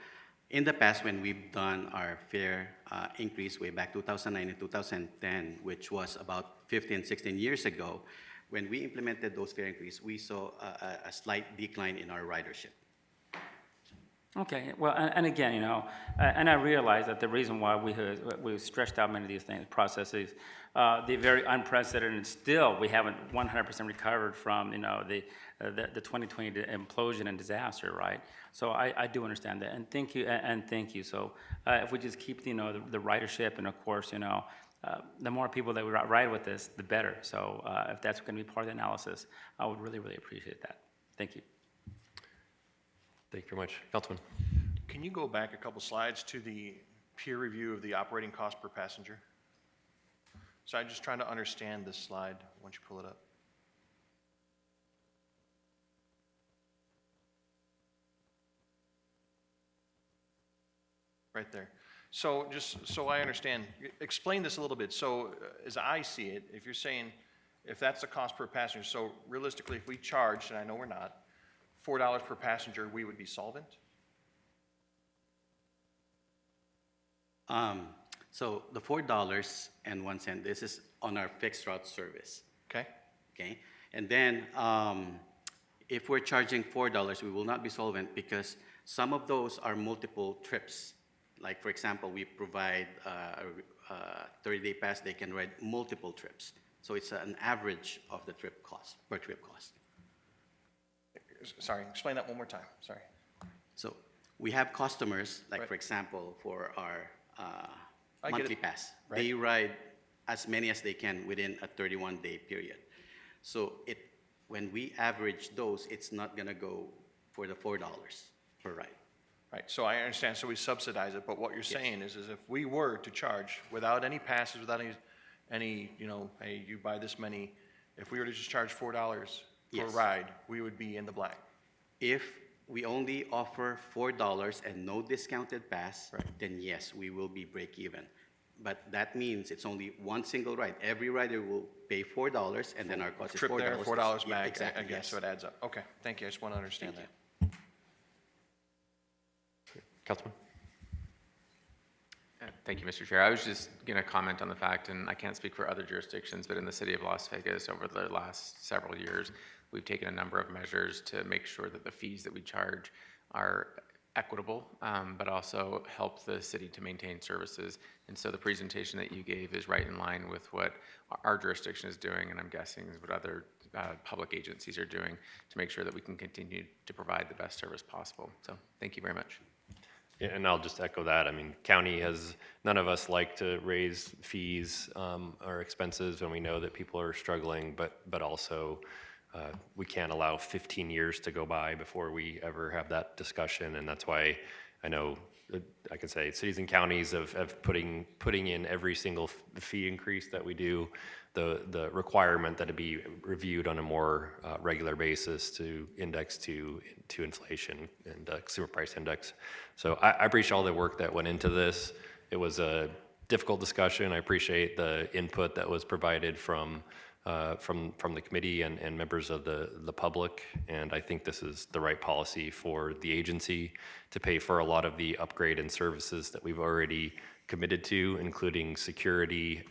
in the past, when we've done our fare increase way back 2009 and 2010, which was about 15, 16 years ago, when we implemented those fare increases, we saw a slight decline in our ridership. Okay, well, and again, you know, and I realize that the reason why we've stretched out many of these processes, they're very unprecedented. Still, we haven't 100% recovered from, you know, the 2020 implosion and disaster, right? So I do understand that, and thank you. So if we just keep, you know, the ridership, and of course, you know, the more people that we ride with this, the better. So if that's going to be part of the analysis, I would really, really appreciate that. Thank you. Thank you very much. Councilman. Can you go back a couple slides to the peer review of the operating cost per passenger? So I'm just trying to understand this slide once you pull it up. Right there. So just so I understand, explain this a little bit. So as I see it, if you're saying, if that's the cost per passenger, so realistically, if we charged, and I know we're not, $4 per passenger, we would be solvent? So the $4.01, this is on our fixed route service. Okay. Okay. And then if we're charging $4, we will not be solvent because some of those are multiple trips. Like, for example, we provide a 30-day pass, they can ride multiple trips. So it's an average of the trip cost, per trip cost. Sorry, explain that one more time, sorry. So we have customers, like for example, for our monthly pass, they ride as many as they can within a 31-day period. So when we average those, it's not gonna go for the $4 per ride. Right, so I understand, so we subsidize it, but what you're saying is if we were to charge without any passes, without any, you know, hey, you buy this many, if we were to just charge $4 per ride, we would be in the black. If we only offer $4 and no discounted pass, then yes, we will be break even. But that means it's only one single ride. Every rider will pay $4, and then our cost is $4. Trip there, $4 back, exactly, again, yes. so it adds up. Okay, thank you, I just want to understand that. Councilman. Thank you, Mr. Chair. I was just going to comment on the fact, and I can't speak for other jurisdictions, but in the city of Las Vegas over the last several years, we've taken a number of measures to make sure that the fees that we charge are equitable, but also help the city to maintain services. And so the presentation that you gave is right in line with what our jurisdiction is doing, and I'm guessing is what other public agencies are doing to make sure that we can continue to provide the best service possible. So thank you very much. Yeah, and I'll just echo that. I mean, county none of us like to raise fees or expenses when we know that people are struggling, but also we can't allow 15 years to go by before we ever have that discussion, and that's why I know I can say cities and counties of putting in every single fee increase that we do, the requirement that it be reviewed on a more regular basis to index to inflation and consumer price index. So I appreciate all the work that went into this. It was a difficult discussion. I appreciate the input that was provided from from the committee and members of the public, and I think this is the right policy for the agency to pay for a lot of the upgrade and services that we've already committed to, including security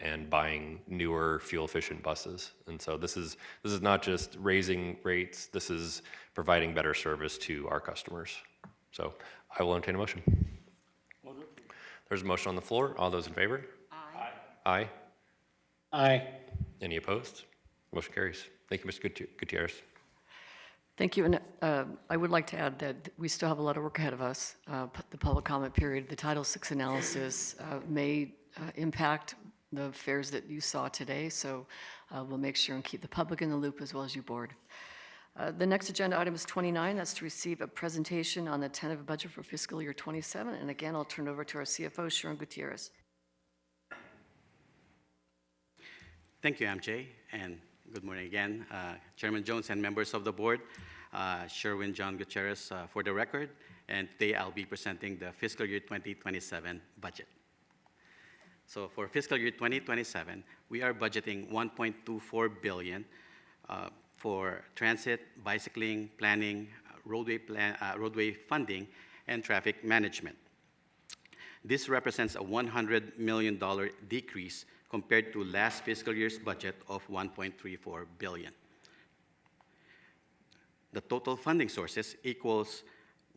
and buying newer fuel-efficient buses. And so this is not just raising rates, this is providing better service to our customers. So I will entertain a motion. There's a motion on the floor. All those in favor? Aye. Aye. Aye. Any opposed? Motion carries. Thank you, Mr. Gutierrez. Thank you, and I would like to add that we still have a lot of work ahead of us. The public comment period, the Title VI analysis may impact the fares that you saw today, so we'll make sure and keep the public in the loop as well as you board. The next agenda item is 29. That's to receive a presentation on the tentative budget for fiscal year 27. And again, I'll turn it over to our CFO, Sharon Gutierrez. Thank you, MJ, and good morning again, Chairman Jones and members of the board. Sherwin John Gutierrez for the record, and today I'll be presenting the fiscal year 2027 budget. So for fiscal year 2027, we are budgeting $1.24 billion for transit, bicycling, planning, roadway funding, and traffic management. This represents a $100 million decrease compared to last fiscal year's budget of $1.34 billion. The total funding sources equals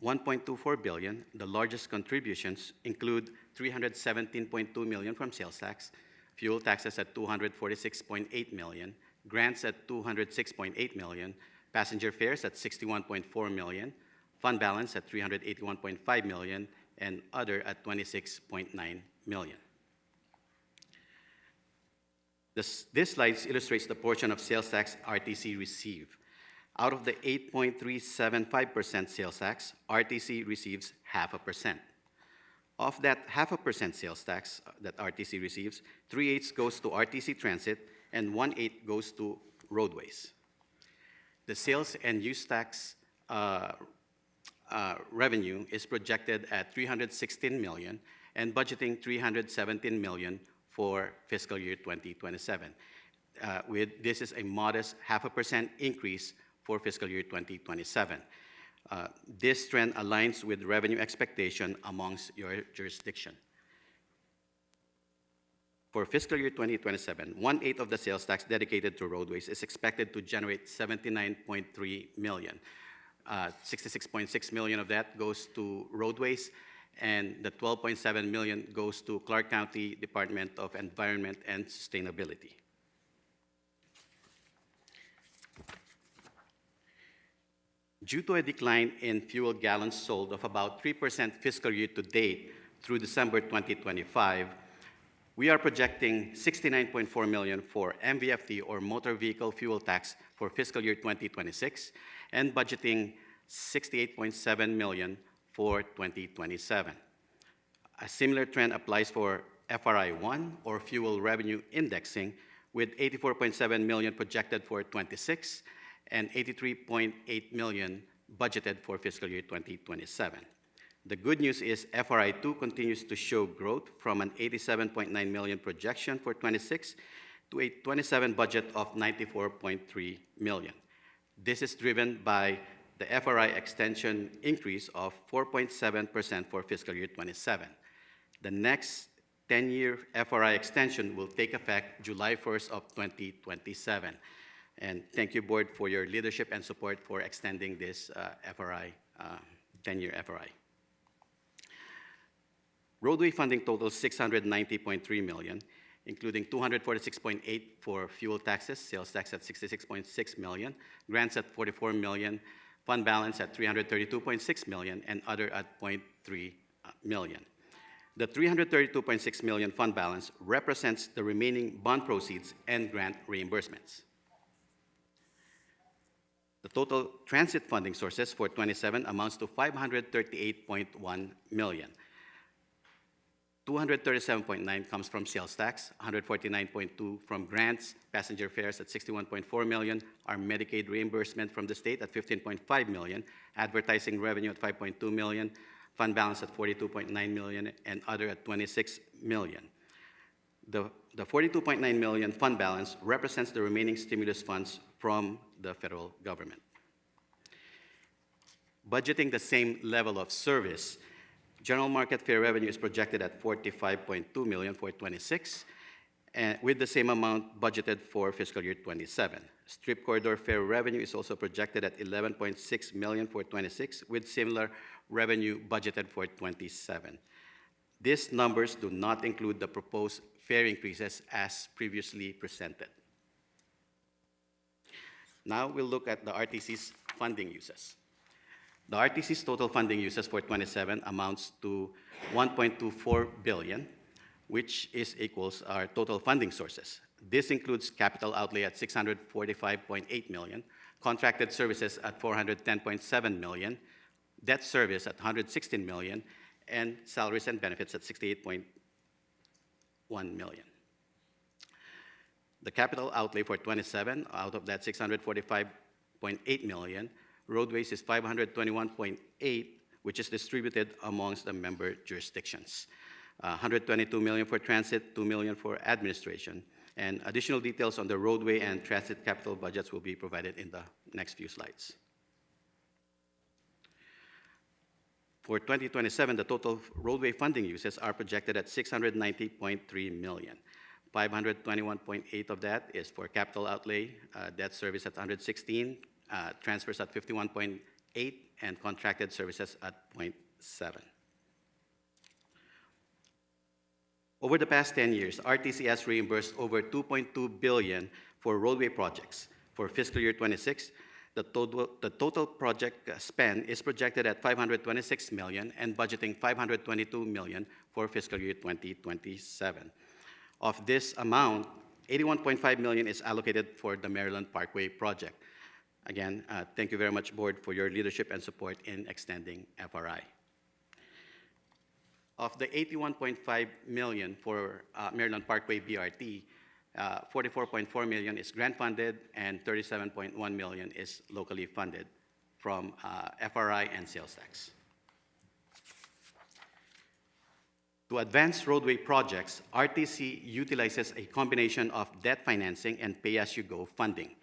$1.24 billion. The largest contributions include $317.2 million from sales tax, fuel taxes at $246.8 million, grants at $206.8 million, passenger fares at $61.4 million, fund balance at $381.5 million, and other at $26.9 million. This slide illustrates the portion of sales tax RTC receive. Out of the 8.375% sales tax, RTC receives 0.5%. Of that 0.5% sales tax that RTC receives, 3/8 goes to RTC Transit and 1/8 goes to roadways. The sales and use tax revenue is projected at $316 million and budgeting $317 million for fiscal year 2027. This is a modest 0.5% increase for fiscal year 2027. This trend aligns with revenue expectation amongst your jurisdiction. For fiscal year 2027, 1/8 of the sales tax dedicated to roadways is expected to generate $79.3 million. 66.6 million of that goes to roadways, and the 12.7 million goes to Clark County Department of Environment and Sustainability. Due to a decline in fuel gallons sold of about 3% fiscal year to date through December 2025, we are projecting $69.4 million for MVFT, or motor vehicle fuel tax, for fiscal year 2026, and budgeting $68.7 million for 2027. A similar trend applies for FRI-1, or fuel revenue indexing, with $84.7 million projected for 26 and $83.8 million budgeted for fiscal year 2027. The good news is FRI-2 continues to show growth from an $87.9 million projection for 26 to a 27 budget of $94.3 million. This is driven by the FRI extension increase of 4.7% for fiscal year 27. The next 10-year FRI extension will take effect July 1st of 2027. And thank you, board, for your leadership and support for extending this FRI, 10-year FRI. Roadway funding totals $690.3 million, including $246.8 for fuel taxes, sales tax at $66.6 million, grants at $44 million, fund balance at $332.6 million, and other at $0.3 million. The $332.6 million fund balance represents the remaining bond proceeds and grant reimbursements. The total transit funding sources for 27 amounts to $538.1 million. $237.9 comes from sales tax, $149.2 from grants, passenger fares at $61.4 million, our Medicaid reimbursement from the state at $15.5 million, advertising revenue at $5.2 million, fund balance at $42.9 million, and other at $26 million. The The 42.9 million fund balance represents the remaining stimulus funds from the federal government. Budgeting the same level of service, general market fare revenue is projected at 45.2 million for 26, and with the same amount budgeted for fiscal year 27. Strip corridor fare revenue is also projected at 11.6 million for 26, with similar revenue budgeted for 27. These numbers do not include the proposed fare increases as previously presented. Now we'll look at the RTC's funding uses. The RTC's total funding uses for 27 amounts to 1.24 billion, which equals our total funding sources. This includes capital outlay at 645.8 million, contracted services at 410.7 million, debt service at 116 million, and salaries and benefits at 68.1 million. The capital outlay for 27, out of that 645.8 million, roadways is 521.8, which is distributed amongst the member jurisdictions. 122 million for transit, 2 million for administration, and additional details on the roadway and transit capital budgets will be provided in the next few slides. For 2027, the total roadway funding uses are projected at 690.3 million. 521.8 of that is for capital outlay, debt service at 116, transfers at 51.8, and contracted services at 0.7. Over the past 10 years, RTC has reimbursed over 2.2 billion for roadway projects. For fiscal year 26, the total project spend is projected at 526 million and budgeting 522 million for fiscal year 2027. Of this amount, 81.5 million is allocated for the Maryland Parkway project. Again, thank you very much, Board, for your leadership and support in extending FRI. Of the 81.5 million for Maryland Parkway BRT, 44.4 million is grant funded and 37.1 million is locally funded from FRI and sales tax. To advance roadway projects, RTC utilizes a combination of debt financing and pay-as-you-go funding.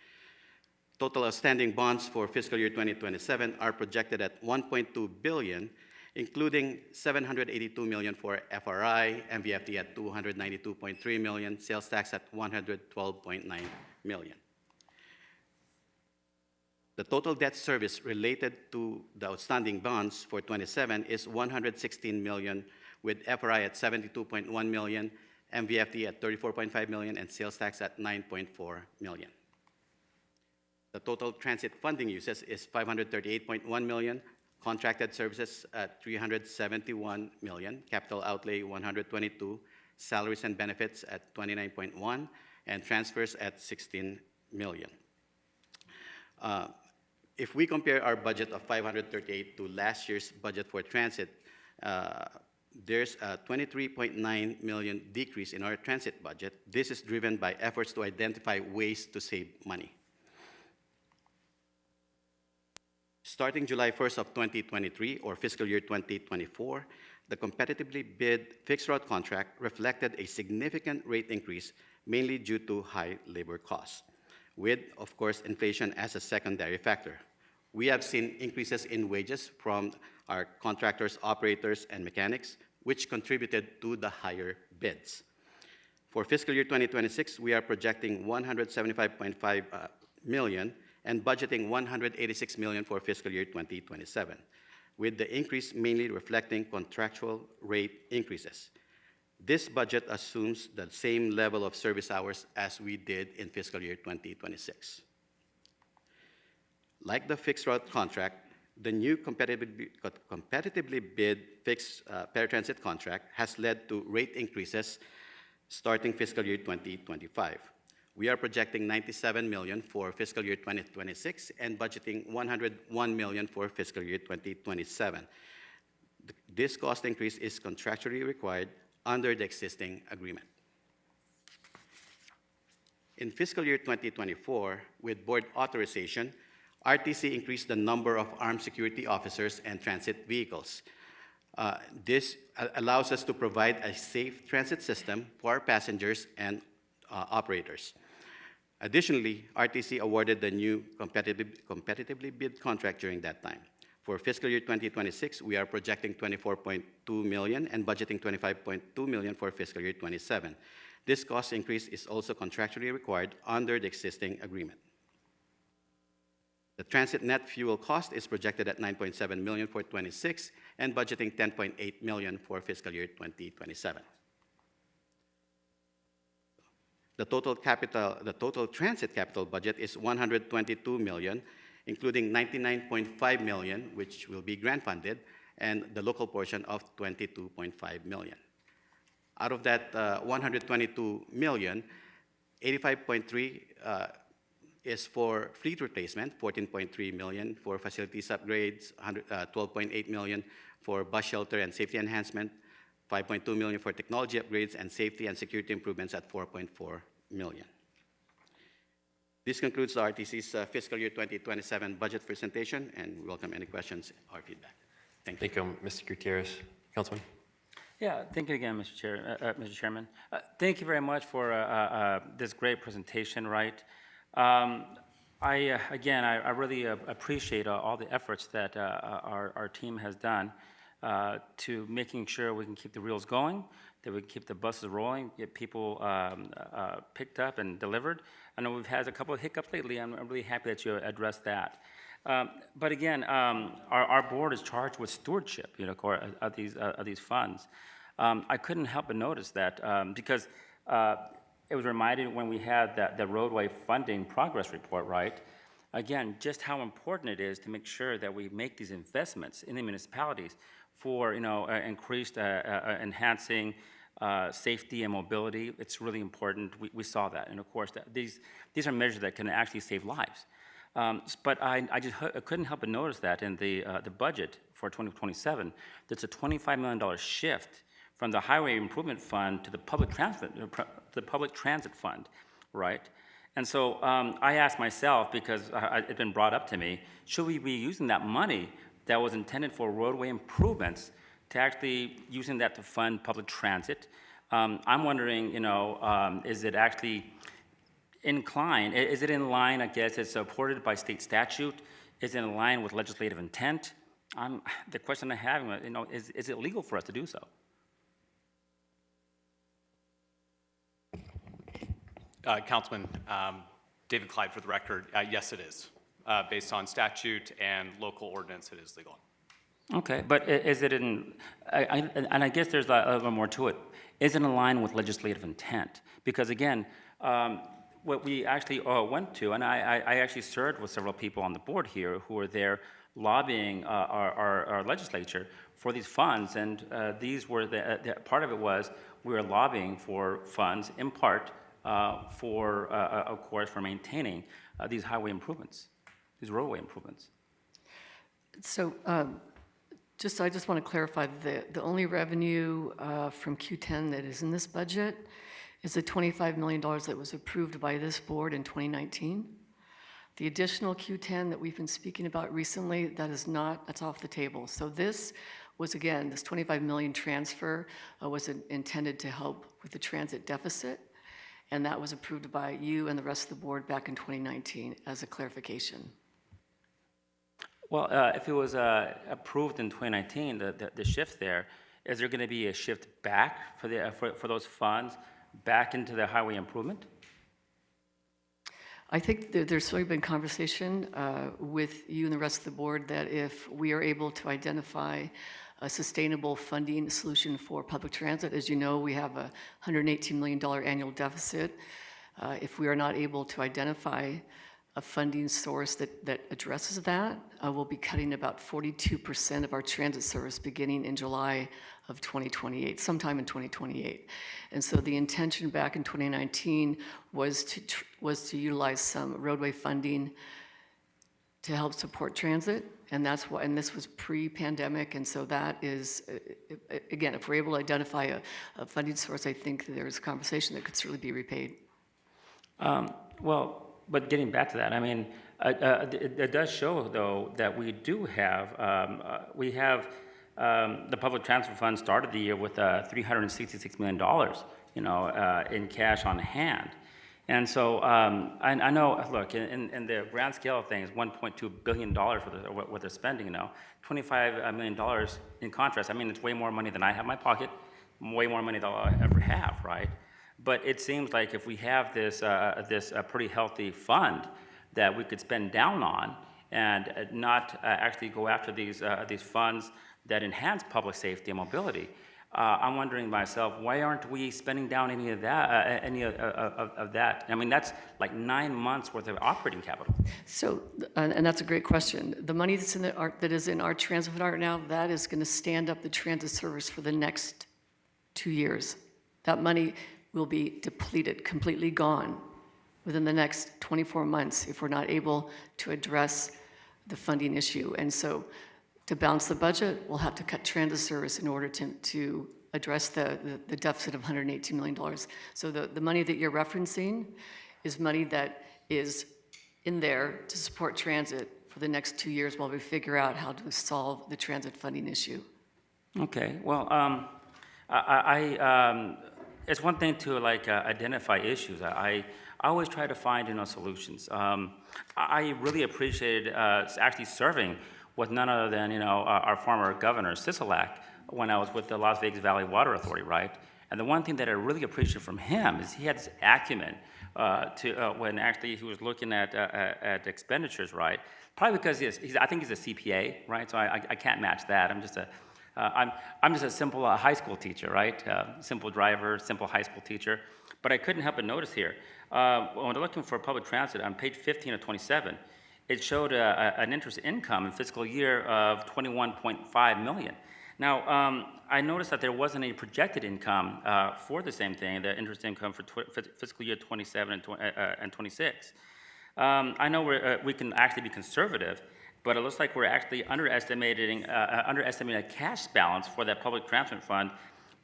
Total outstanding bonds for fiscal year 2027 are projected at 1.2 billion, including 782 million for FRI, MVFD at 292.3 million, sales tax at 112.9 million. The total debt service related to the outstanding bonds for 27 is 116 million, with FRI at 72.1 million, MVFD at 34.5 million, and sales tax at 9.4 million. The total transit funding uses is 538.1 million, contracted services at 371 million, capital outlay 122, salaries and benefits at 29.1, and transfers at 16 million. If we compare our budget of 538 to last year's budget for transit, there's a 23.9 million decrease in our transit budget. This is driven by efforts to identify ways to save money. Starting July 1st of 2023, or fiscal year 2024, the competitively bid fixed route contract reflected a significant rate increase, mainly due to high labor costs, with, of course, inflation as a secondary factor. We have seen increases in wages from our contractors, operators, and mechanics, which contributed to the higher bids. For fiscal year 2026, we are projecting 175.5 million and budgeting 186 million for fiscal year 2027, with the increase mainly reflecting contractual rate increases. This budget assumes the same level of service hours as we did in fiscal year 2026. Like the fixed route contract, the new competitively bid fixed paratransit contract has led to rate increases starting fiscal year 2025. We are projecting 97 million for fiscal year 2026 and budgeting 101 million for fiscal year 2027. This cost increase is contractually required under the existing agreement. In fiscal year 2024, with board authorization, RTC increased the number of armed security officers and transit vehicles. This allows us to provide a safe transit system for our passengers and operators. Additionally, RTC awarded the new competitively bid contract during that time. For fiscal year 2026, we are projecting $24.2 million and budgeting $25.2 million for fiscal year 27. This cost increase is also contractually required under the existing agreement. The transit net fuel cost is projected at $9.7 million for 26 and budgeting $10.8 million for fiscal year 2027. The total transit capital budget is $122 million, including $99.5 million, which will be grant funded, and the local portion of $22.5 million. Out of that $122 million, 85.3 is for fleet replacement, $14.3 million for facilities upgrades, $12.8 million for bus shelter and safety enhancement, $5.2 million for technology upgrades and safety and security improvements at $4.4 million. This concludes the RTC's fiscal year 2027 budget presentation, and we welcome any questions or feedback. Thank you. Thank you, Mr. Gutierrez. Councilman? Yeah, thank you again, Mr. Chairman. Thank you very much for this great presentation, right? I really appreciate all the efforts that our team has done to making sure we can keep the wheels going, that we can keep the buses rolling, get people picked up and delivered. I know we've had a couple of hiccups lately. I'm really happy that you addressed that. But again, our board is charged with stewardship, of these funds. I couldn't help but notice that because it was reminded when we had the roadway funding progress report, right? Again, just how important it is to make sure that we make these investments in the municipalities for increased enhancing safety and mobility. It's really important. We saw that, and of course, these are measures that can actually save lives. But I couldn't help but notice that in the budget for 2027, there's a $25 million shift from the Highway Improvement Fund to the Public Transit Fund, right? And so I asked myself, because it's been brought up to me, should we be using that money that was intended for roadway improvements to actually using that to fund public transit? I'm wondering, is it actually inclined? Is it in line, I guess, it's supported by state statute? Is it in line with legislative intent? The question I have, is it legal for us to do so? Councilman David Clyde, for the record, yes, it is. Based on statute and local ordinance, it is legal. Okay, but is it and I guess there's a little more to it. Is it in line with legislative intent? Because again, what we actually went to, and I actually served with several people on the board here who were there lobbying our legislature for these funds, and these were the part of it was we were lobbying for funds in part for, of course, for maintaining these highway improvements, these roadway improvements. So I just want to clarify that the only revenue from Q10 that is in this budget is the $25 million that was approved by this board in 2019. The additional Q10 that we've been speaking about recently, that's off the table. So this was, again, this $25 million transfer was intended to help with the transit deficit, and that was approved by you and the rest of the board back in 2019 as a clarification. Well, if it was approved in 2019, the shift there, is there going to be a shift back for those funds back into the highway improvement? I think there's certainly been conversation with you and the rest of the board that if we are able to identify a sustainable funding solution for public transit, as you know, we have a $118 million annual deficit. If we are not able to identify a funding source that addresses that, we'll be cutting about 42% of our transit service beginning in July of 2028, sometime in 2028. And so the intention back in 2019 was to utilize some roadway funding to help support transit, and that's why. And this was pre-pandemic, and so that is, again, if we're able to identify a funding source, I think there's a conversation that could certainly be repaid. Well, but getting back to that, I mean, it does show, though, that we do have, the public transfer fund started the year with $366 million, in cash on hand. And so I know, look, in the grand scale of things, $1.2 billion what they're spending, $25 million in contrast. I mean, it's way more money than I have in my pocket, way more money than I'll ever have, right? But it seems like if we have this pretty healthy fund that we could spend down on and not actually go after these funds that enhance public safety and mobility, I'm wondering myself, why aren't we spending down any of that? I mean, that's like 9 months worth of operating capital. So, and that's a great question. The money that's that is in our transit fund right now, that is going to stand up the transit service for the next 2 years. That money will be depleted, completely gone within the next 24 months if we're not able to address the funding issue. And so to balance the budget, we'll have to cut transit service in order to address the deficit of $118 million. So the money that you're referencing is money that is in there to support transit for the next 2 years while we figure out how to solve the transit funding issue. Okay, well, it's one thing to identify issues. I always try to find solutions. I really appreciated actually serving with none other than our former governor Sisolak when I was with the Las Vegas Valley Water Authority, right? And the one thing that I really appreciated from him is he had this acumen when actually he was looking at expenditures, right? Probably because I think he's a CPA, right? So I can't match that. I'm just a simple high school teacher, right? Simple driver, simple high school teacher. But I couldn't help but notice here, when we're looking for public transit on page 15 of 27, it showed an interest income in fiscal year of $21.5 million. Now, I noticed that there wasn't any projected income for the same thing, the interest income for fiscal year 27 and 26. I know we can actually be conservative, but it looks like we're actually underestimating a cash balance for that public transit fund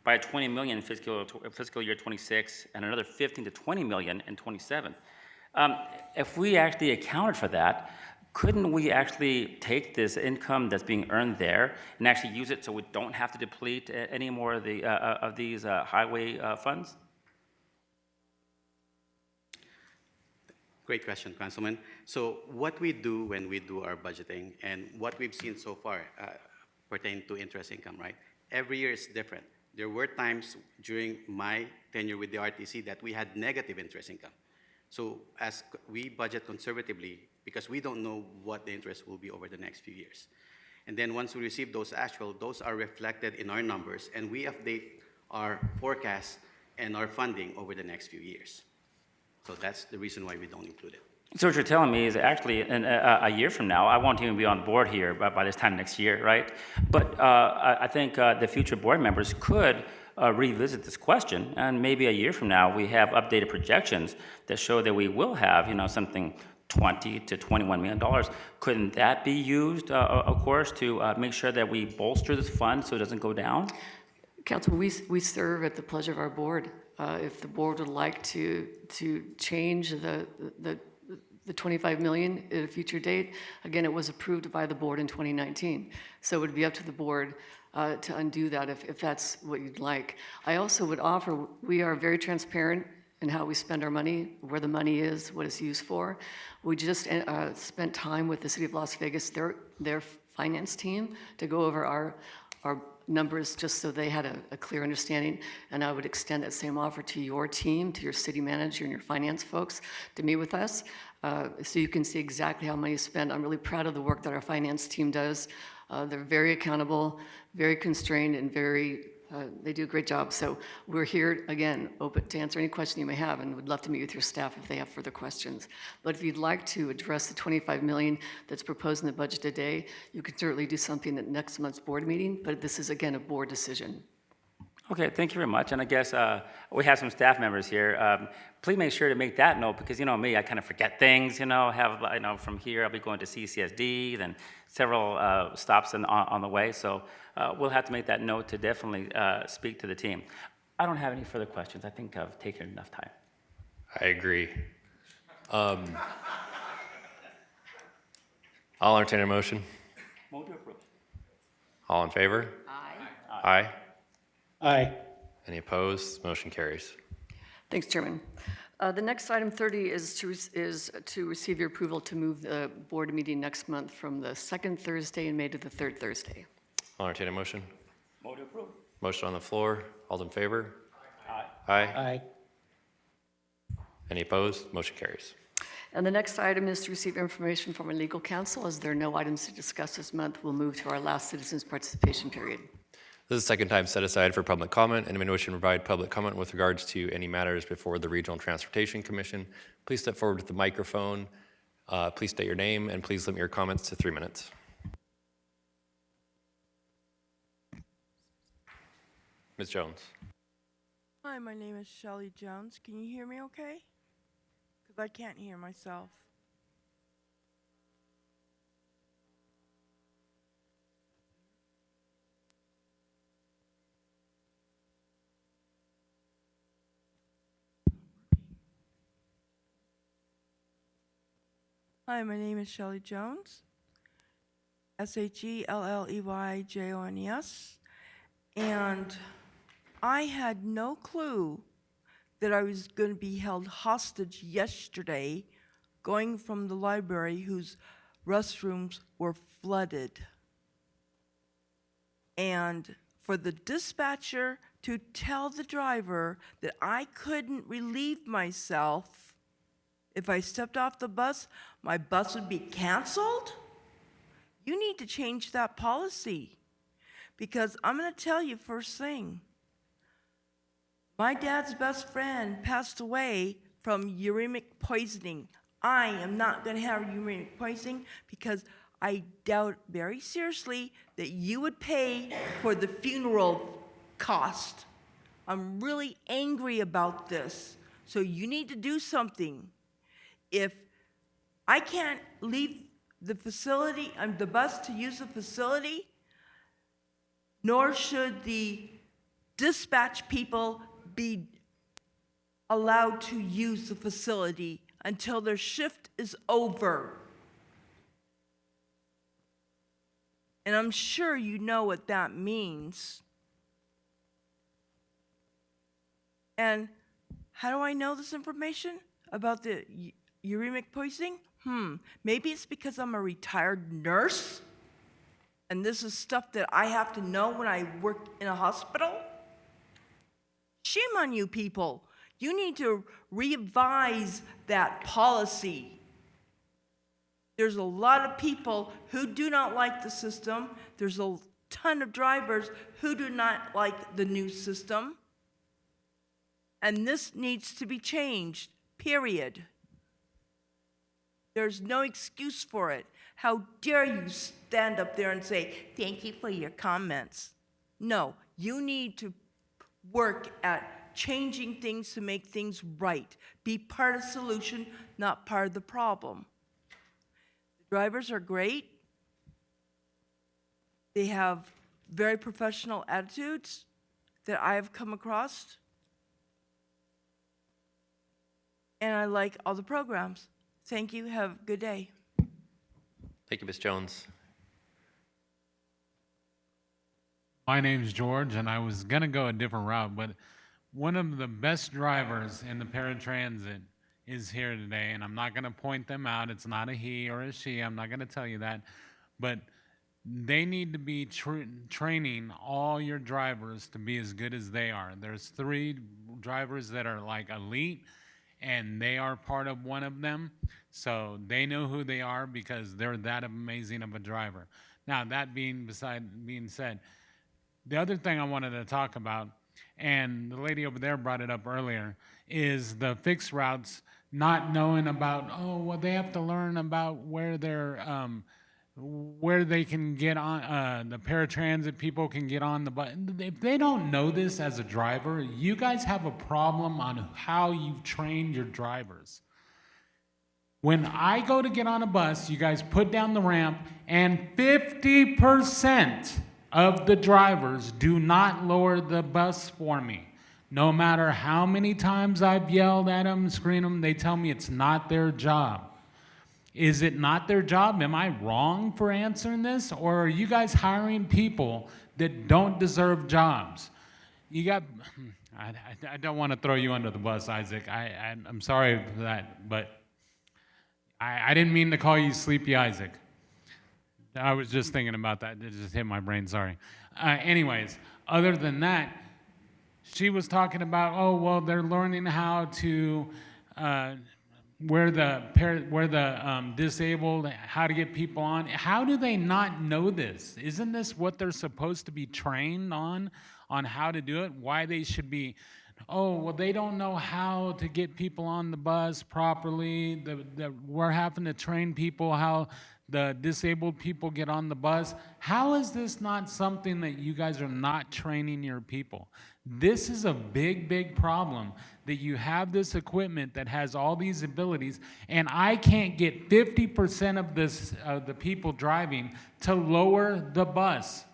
by $20 million in fiscal year 26 and another $15 to $20 million in 27. If we actually accounted for that, couldn't we actually take this income that's being earned there and actually use it so we don't have to deplete any more of these highway funds? Great question, Councilman. So what we do when we do our budgeting and what we've seen so far pertain to interest income, right? Every year is different. There were times during my tenure with the RTC that we had negative interest income. So as we budget conservatively, because we don't know what the interest will be over the next few years. And then once we receive those actual, those are reflected in our numbers, and we update our forecasts and our funding over the next few years. So that's the reason why we don't include it. So what you're telling me is actually a year from now, I won't even be on board here by this time next year, right? But I think the future board members could revisit this question, and maybe a year from now we have updated projections that show that we will have, something $20 to $21 million. Couldn't that be used, of course, to make sure that we bolster this fund so it doesn't go down? Council, we serve at the pleasure of our board. If the board would like to change the 25 million at a future date, again, it was approved by the board in 2019. So it would be up to the board to undo that if that's what you'd like. I also would offer, we are very transparent in how we spend our money, where the money is, what it's used for. We just spent time with the City of Las Vegas, their finance team, to go over our numbers just so they had a clear understanding. And I would extend that same offer to your team, to your city manager and your finance folks to meet with us so you can see exactly how money is spent. I'm really proud of the work that our finance team does. They're very accountable, very constrained, and they do a great job. So we're here, again, open to answer any question you may have, and would love to meet with your staff if they have further questions. But if you'd like to address the $25 million that's proposed in the budget today, you can certainly do something at next month's board meeting, but this is, again, a board decision. Okay, thank you very much. And I guess we have some staff members here. Please make sure to make that note because, me, I kind of forget things, from here I'll be going to CCSD, then several stops on the way. So we'll have to make that note to definitely speak to the team. I don't have any further questions. I think I've taken enough time. I agree. I'll entertain a motion. Move to approve. All in favor? Aye. Aye. Any opposed? Motion carries. Thanks, Chairman. The next item 30 is to receive your approval to move the board meeting next month from the second Thursday in May to the third Thursday. I'll entertain a motion. Move to approve. Motion on the floor. All in favor? Aye. Aye. Any opposed? Motion carries. And the next item is to receive information from our legal counsel. As there are no items to discuss this month, we'll move to our last citizens participation period. This is the second time set aside for public comment. Anyone wishing to provide public comment with regards to any matters before the Regional Transportation Commission, please step forward with the microphone. Please state your name and please limit your comments to 3 minutes. Ms. Jones. Hi, my name is Shelley Jones. Can you hear me okay? Because I can't hear myself. Hi, my name is Shelley Jones. SHELLEYJONES. And I had no clue that I was going to be held hostage yesterday going from the library whose restrooms were flooded. And for the dispatcher to tell the driver that I couldn't relieve myself if I stepped off the bus, my bus would be canceled? You need to change that policy. Because I'm going to tell you first thing. My dad's best friend passed away from uremic poisoning. I am not going to have uremic poisoning because I doubt very seriously that you would pay for the funeral cost. I'm really angry about this. So you need to do something. If I can't leave the facility, the bus to use the facility, nor should the dispatch people be allowed to use the facility until their shift is over. And I'm sure you know what that means. And how do I know this information about the uremic poisoning? Maybe it's because I'm a retired nurse, and this is stuff that I have to know when I work in a hospital? Shame on you people. You need to revise that policy. There's a lot of people who do not like the system. There's a ton of drivers who do not like the new system. And this needs to be changed, period. There's no excuse for it. How dare you stand up there and say, thank you for your comments. No, you need to work at changing things to make things right. Be part of the solution, not part of the problem. The drivers are great. They have very professional attitudes that I have come across. And I like all the programs. Thank you. Have a good day. Thank you, Ms. Jones. My name's George, and I was going to go a different route, but one of the best drivers in the paratransit is here today, and I'm not going to point them out. It's not a he or a she. I'm not going to tell you that. But they need to be training all your drivers to be as good as they are. There's 3 drivers that are like elite, and they are part of one of them. So they know who they are because they're that amazing of a driver. Now, that being said, the other thing I wanted to talk about, and the lady over there brought it up earlier, is the fixed routes not knowing about, they have to learn about where they can get on, the paratransit people can get on the bus. If they don't know this as a driver, you guys have a problem on how you've trained your drivers. When I go to get on a bus, you guys put down the ramp, and 50% of the drivers do not lower the bus for me. No matter how many times I've yelled at them, screamed them, they tell me it's not their job. Is it not their job? Am I wrong for answering this? Or are you guys hiring people that don't deserve jobs? You got, I don't want to throw you under the bus, Isaac. I'm sorry for that, but I didn't mean to call you Sleepy Isaac. I was just thinking about that. It just hit my brain, sorry. Anyways, other than that, she was talking about, oh, well, they're learning how to, where the disabled, how to get people on. How do they not know this? Isn't this what they're supposed to be trained on how to do it? Why they should be, oh, well, they don't know how to get people on the bus properly. We're having to train people how the disabled people get on the bus. How is this not something that you guys are not training your people? This is a big, big problem that you have this equipment that has all these abilities, and I can't get 50% of the people driving to lower the bus.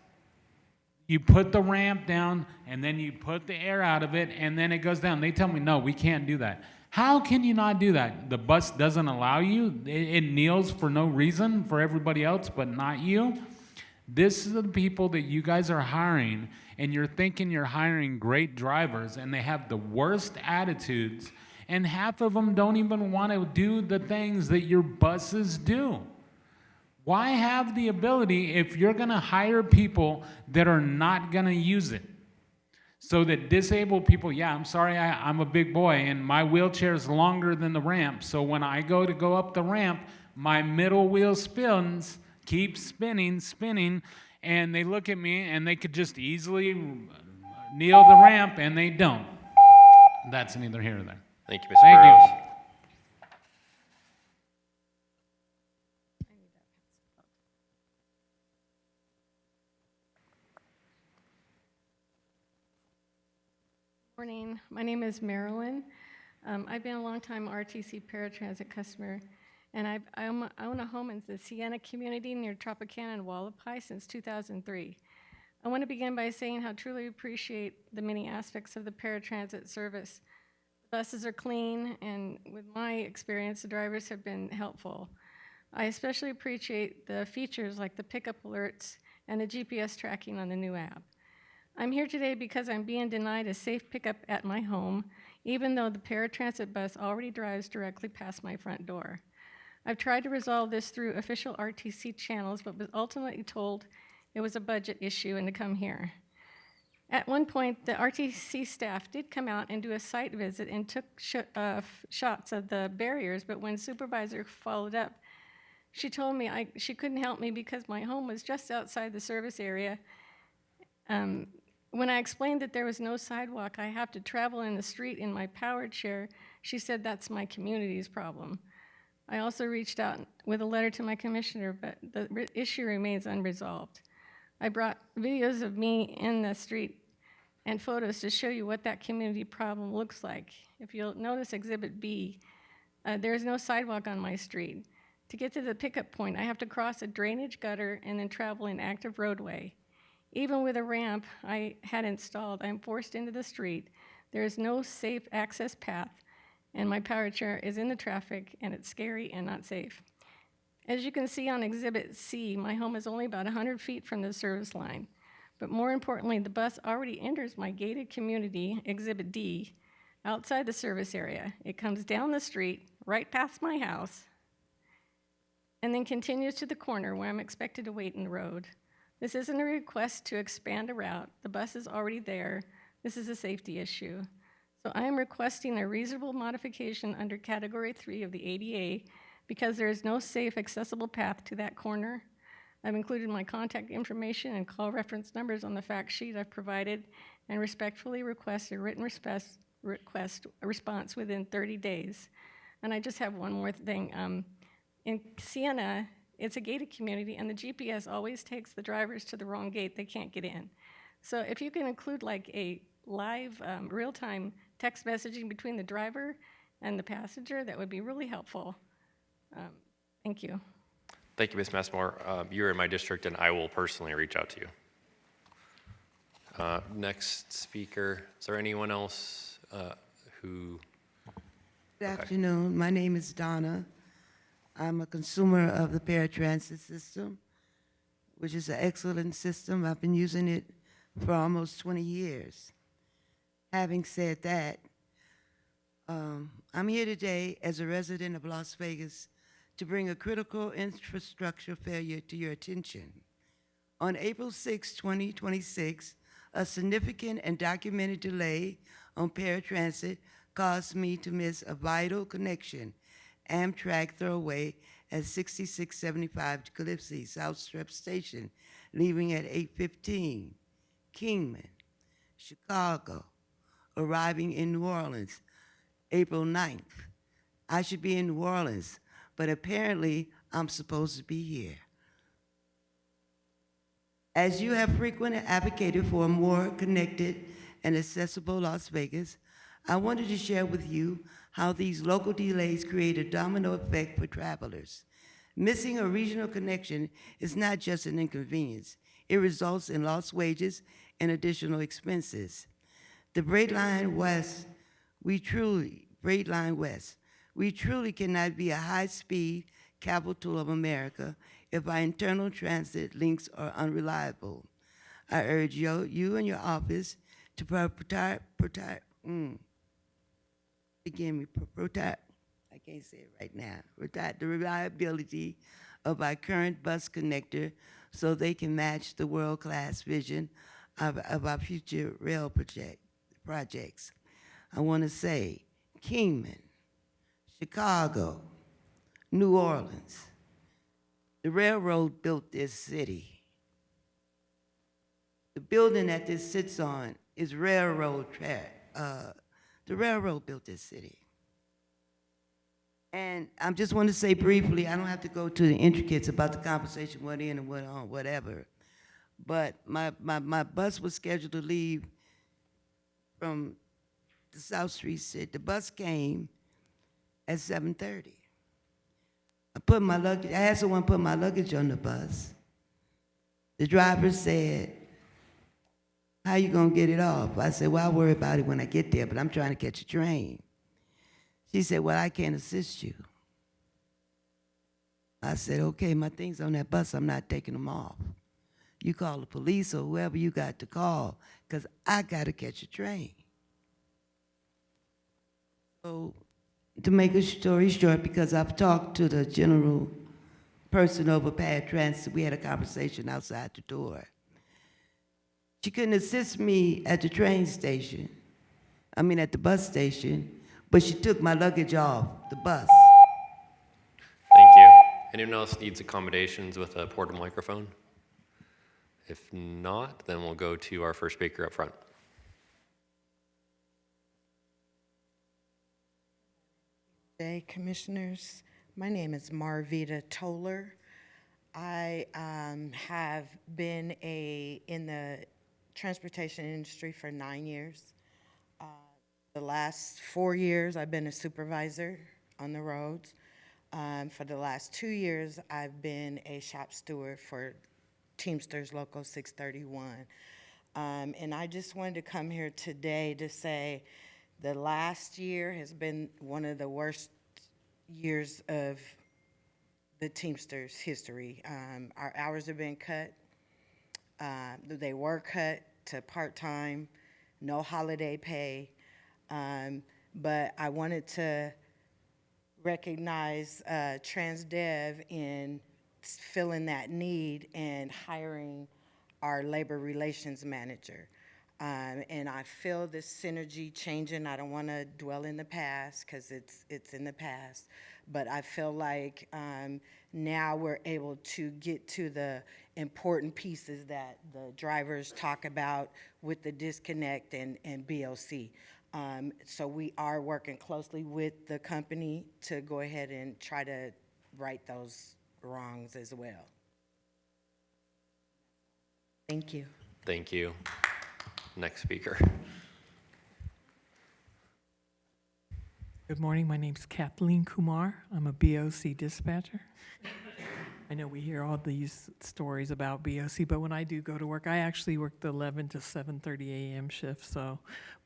You put the ramp down, and then you put the air out of it, and then it goes down. They tell me, no, we can't do that. How can you not do that? The bus doesn't allow you. It kneels for no reason for everybody else, but not you. This is the people that you guys are hiring, and you're thinking you're hiring great drivers, and they have the worst attitudes, and half of them don't even want to do the things that your buses do. Why have the ability if you're going to hire people that are not going to use it? So that disabled people, yeah, I'm sorry, I'm a big boy, and my wheelchair is longer than the ramp, so when I go up the ramp, my middle wheel spins, keeps spinning, and they look at me, and they could just easily kneel the ramp, and they don't. That's neither here nor there. Thank you, Mr. Burrows. Morning. My name is Marilyn. I've been a long-time RTC paratransit customer, and I own a home in the Sienna community near Tropicana and Wallapai since 2003. I want to begin by saying how truly appreciate the many aspects of the paratransit service. The buses are clean, and with my experience, the drivers have been helpful. I especially appreciate the features like the pickup alerts and the GPS tracking on the new app. I'm here today because I'm being denied a safe pickup at my home, even though the paratransit bus already drives directly past my front door. I've tried to resolve this through official RTC channels, but was ultimately told it was a budget issue and to come here. At one point, the RTC staff did come out and do a site visit and took shots of the barriers, but when supervisor followed up, she told me she couldn't help me because my home was just outside the service area. When I explained that there was no sidewalk, I have to travel in the street in my powered chair, she said that's my community's problem. I also reached out with a letter to my commissioner, but the issue remains unresolved. I brought videos of me in the street and photos to show you what that community problem looks like. If you'll notice Exhibit B, there's no sidewalk on my street. To get to the pickup point, I have to cross a drainage gutter and then travel an active roadway. Even with a ramp I had installed, I'm forced into the street. There is no safe access path, and my power chair is in the traffic, and it's scary and not safe. As you can see on Exhibit C, my home is only about 100 feet from the service line. But more importantly, the bus already enters my gated community, Exhibit D, outside the service area. It comes down the street, right past my house, and then continues to the corner where I'm expected to wait in the road. This isn't a request to expand a route. The bus is already there. This is a safety issue. So I am requesting a reasonable modification under Category 3 of the ADA because there is no safe, accessible path to that corner. I've included my contact information and call reference numbers on the fact sheet I've provided and respectfully request a written response within 30 days. And I just have one more thing. In Sienna, it's a gated community, and the GPS always takes the drivers to the wrong gate. They can't get in. So if you can include like a live, real-time text messaging between the driver and the passenger, that would be really helpful. Thank you. Thank you, Ms. Messmore. You're in my district, and I will personally reach out to you. Next speaker. Is there anyone else who? Good afternoon. My name is Donna. I'm a consumer of the paratransit system, which is an excellent system. I've been using it for almost 20 years. Having said that, I'm here today as a resident of Las Vegas to bring a critical infrastructure failure to your attention. On April 6, 2026, a significant and documented delay on paratransit caused me to miss a vital connection, Amtrak Thoroughway at 6675 Calypso South Strip Station, leaving at 8:15. Kingman, Chicago, arriving in New Orleans, April 9th. I should be in New Orleans, but apparently I'm supposed to be here. As you have frequently advocated for a more connected and accessible Las Vegas, I wanted to share with you how these local delays create a domino effect for travelers. Missing a regional connection is not just an inconvenience. It results in lost wages and additional expenses. The Great West, we truly cannot be a high-speed capital of America if our internal transit links are unreliable. I urge you and your office to prioritize the reliability of our current bus connector so they can match the world-class vision of our future rail projects. I want to say Kingman, Chicago, New Orleans. The railroad built this city. The building that this sits on is railroad track. The railroad built this city. And I just want to say briefly, I don't have to go to the intricacies about the conversation, what in and what on, whatever. But my bus was scheduled to leave from the South Street City. The bus came at 7:30. I had someone put my luggage on the bus. The driver said, "How you gonna get it off?" I said, "Well, I'll worry about it when I get there, but I'm trying to catch a train." She said, "Well, I can't assist you." I said, "Okay, my things on that bus, I'm not taking them off. You call the police or whoever you got to call, because I got to catch a train." So, to make a story short, because I've talked to the general person over paratransit, we had a conversation outside the door. She couldn't assist me at the train station, at the bus station, but she took my luggage off the bus. Thank you. Anyone else needs accommodations with a portable microphone? If not, then we'll go to our first speaker up front. Day, Commissioners. My name is Marvita Toller. I have been in the transportation industry for 9 years. The last 4 years, I've been a supervisor on the roads. For the last 2 years, I've been a shop steward for Teamsters Local 631. And I just wanted to come here today to say the last year has been one of the worst years of the Teamsters history. Our hours have been cut. They were cut to part-time, no holiday pay. But I wanted to recognize TransDev in filling that need and hiring our labor relations manager. And I feel this synergy changing. I don't want to dwell in the past because it's in the past, but I feel like now we're able to get to the important pieces that the drivers talk about with the disconnect and BOC. So we are working closely with the company to go ahead and try to right those wrongs as well. Thank you. Thank you. Next speaker. Good morning. My name's Kathleen Kumar. I'm a BOC dispatcher. I know we hear all these stories about BOC, but when I do go to work, I actually work the 11 to 7:30 a.m. shift.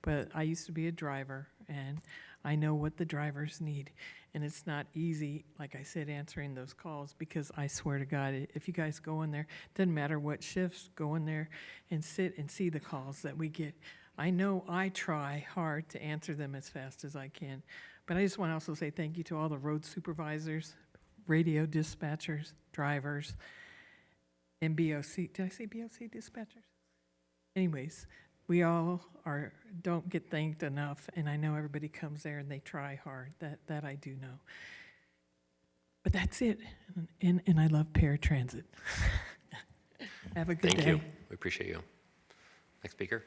But I used to be a driver, and I know what the drivers need. And it's not easy, like I said, answering those calls, because I swear to God, if you guys go in there, doesn't matter what shifts, go in there and sit and see the calls that we get. I know I try hard to answer them as fast as I can. But I just want to also say thank you to all the road supervisors, radio dispatchers, drivers, and BOC. Did I say BOC dispatchers? Anyways, we all don't get thanked enough, and I know everybody comes there and they try hard. That I do know. But that's it. And I love paratransit. Have a good day. Thank you. We appreciate you. Next speaker.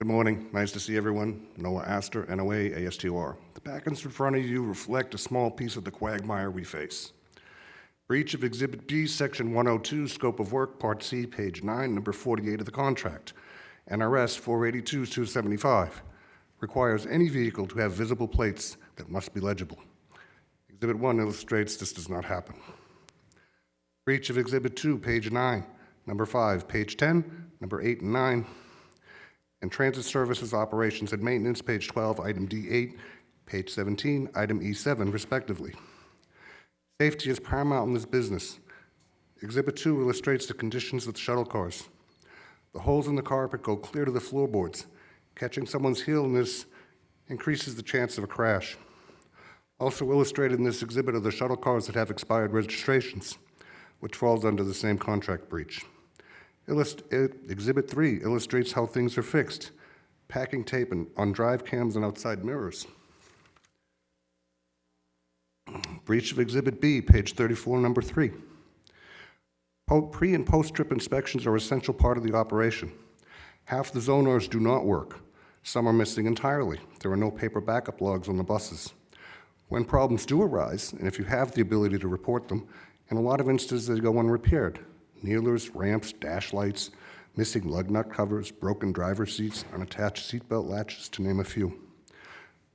Good morning. Nice to see everyone. Noah Astor, NOA, ASTOR. The packets in front of you reflect a small piece of the quagmire we face. Breach of Exhibit B, Section 102, Scope of Work, Part C, page 9, number 48 of the contract. NRS 482-275 requires any vehicle to have visible plates that must be legible. Exhibit 1 illustrates this does not happen. Breach of Exhibit 2, page 9, number 5, page 10, number 8 and 9, and Transit Services Operations and Maintenance, page 12, item D8, page 17, item E7, respectively. Safety is paramount in this business. Exhibit 2 illustrates the conditions of the shuttle cars. The holes in the carpet go clear to the floorboards. Catching someone's heel in this increases the chance of a crash. Also illustrated in this exhibit are the shuttle cars that have expired registrations, which falls under the same contract breach. Exhibit 3 illustrates how things are fixed. Packing tape on drive cams and outside mirrors. Breach of Exhibit B, page 34, number 3. Pre- and post-trip inspections are an essential part of the operation. Half the zonars do not work. Some are missing entirely. There are no paper backup logs on the buses. When problems do arise, and if you have the ability to report them, in a lot of instances they go unrepaired. Kneelers, ramps, dash lights, missing lug nut covers, broken driver seats, unattached seatbelt latches, to name a few.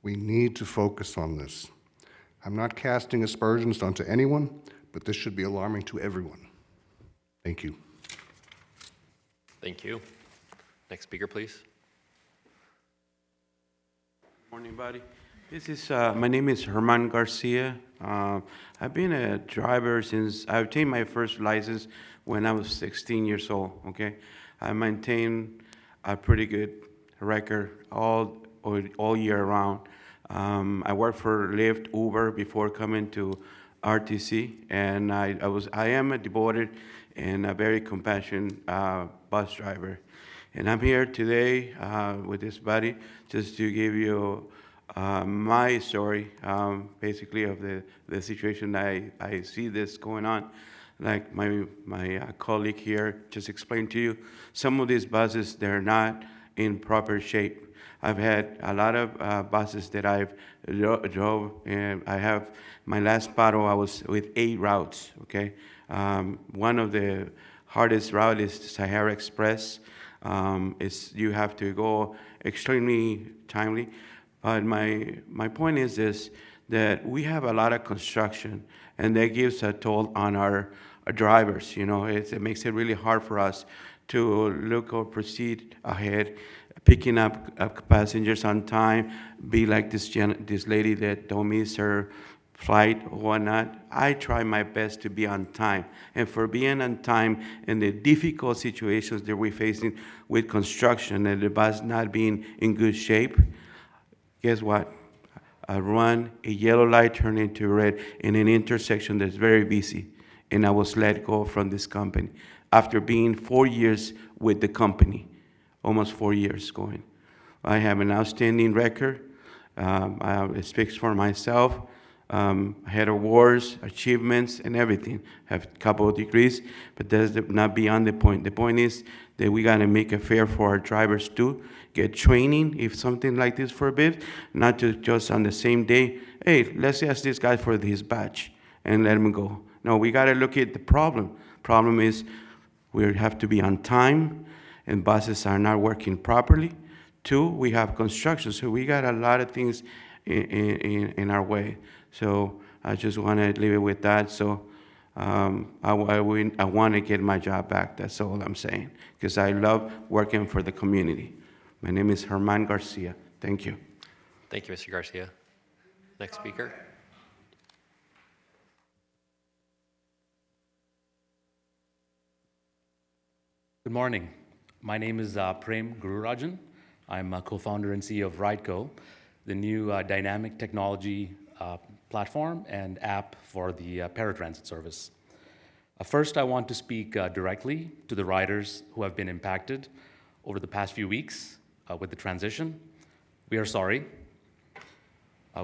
We need to focus on this. I'm not casting aspersions onto anyone, but this should be alarming to everyone. Thank you. Thank you. Next speaker, please. Morning, buddy. This is my name is Herman Garcia. I've been a driver since I obtained my first license when I was 16 years old. Okay, I maintain a pretty good record all year round. I worked for Lyft, Uber before coming to RTC, and I am a devoted and a very compassionate bus driver. And I'm here today with this buddy just to give you my story, basically of the situation I see this going on. Like my colleague here just explained to you, some of these buses, they're not in proper shape. I've had a lot of buses that I've drove, and I have my last battle, I was with 8 routes, okay? One of the hardest route is Sahara Express. You have to go extremely timely. But my point is this, that we have a lot of construction, and that gives a toll on our drivers. You know, it makes it really hard for us to look or proceed ahead, picking up passengers on time, be like this lady that don't miss her flight or whatnot. I try my best to be on time. And for being on time in the difficult situations that we're facing with construction and the bus not being in good shape, guess what? I run a yellow light turned into red in an intersection that's very busy, and I was let go from this company after being 4 years with the company, almost 4 years going. I have an outstanding record, It speaks for myself. I had awards, achievements, and everything. Have a couple of degrees, but that's not beyond the point. The point is that we gotta make it fair for our drivers to get training if something like this forbid, not to just on the same day, hey, let's ask this guy for his badge and let him go. No, we gotta look at the problem. Problem is we have to be on time and buses are not working properly. Two, we have construction, so we got a lot of things in our way. So I just want to leave it with that. So I want to get my job back. That's all I'm saying, because I love working for the community. My name is Herman Garcia. Thank you. Thank you, Mr. Garcia. Next speaker. Good morning. My name is Prem Gururajan. I'm a co-founder and CEO of RideCo, the new dynamic technology platform and app for the paratransit service. First, I want to speak directly to the riders who have been impacted over the past few weeks with the transition. We are sorry.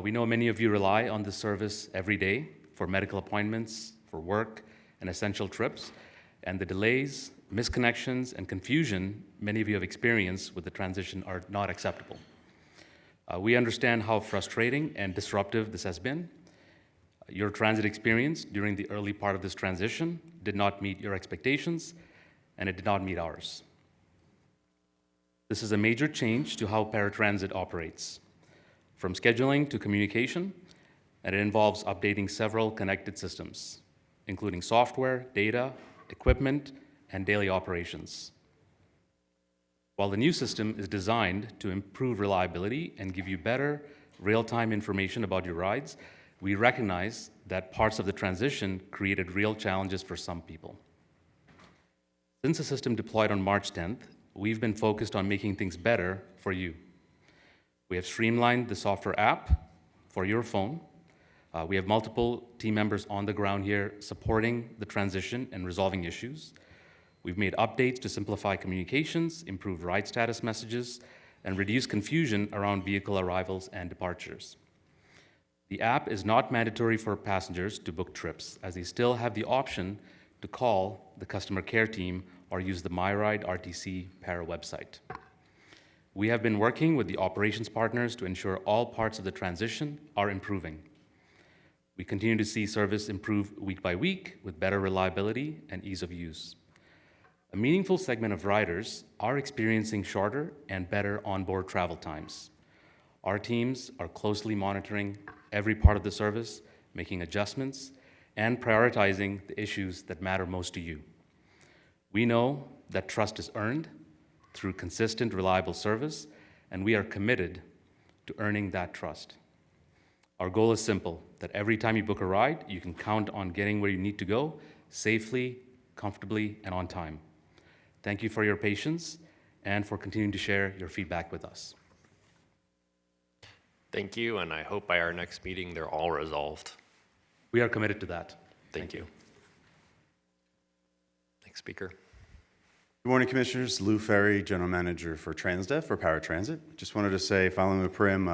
We know many of you rely on this service every day for medical appointments, for work, and essential trips, and the delays, misconnections, and confusion many of you have experienced with the transition are not acceptable. We understand how frustrating and disruptive this has been. Your transit experience during the early part of this transition did not meet your expectations, and it did not meet ours. This is a major change to how paratransit operates, from scheduling to communication, and it involves updating several connected systems, including software, data, equipment, and daily operations. While the new system is designed to improve reliability and give you better real-time information about your rides, we recognize that parts of the transition created real challenges for some people. Since the system deployed on March 10th, we've been focused on making things better for you. We have streamlined the software app for your phone. We have multiple team members on the ground here supporting the transition and resolving issues. We've made updates to simplify communications, improve ride status messages, and reduce confusion around vehicle arrivals and departures. The app is not mandatory for passengers to book trips, as they still have the option to call the customer care team or use the MyRide RTC Para website. We have been working with the operations partners to ensure all parts of the transition are improving. We continue to see service improve week by week with better reliability and ease of use. A meaningful segment of riders are experiencing shorter and better onboard travel times. Our teams are closely monitoring every part of the service, making adjustments, and prioritizing the issues that matter most to you. We know that trust is earned through consistent, reliable service, and we are committed to earning that trust. Our goal is simple, that every time you book a ride, you can count on getting where you need to go safely, comfortably, and on time. Thank you for your patience and for continuing to share your feedback with us. Thank you, and I hope by our next meeting, they're all resolved. We are committed to that. Thank you. Next speaker. Good morning, Commissioners. Lou Ferry, General Manager for TransDev for Paratransit. Just wanted to say, following the Prim,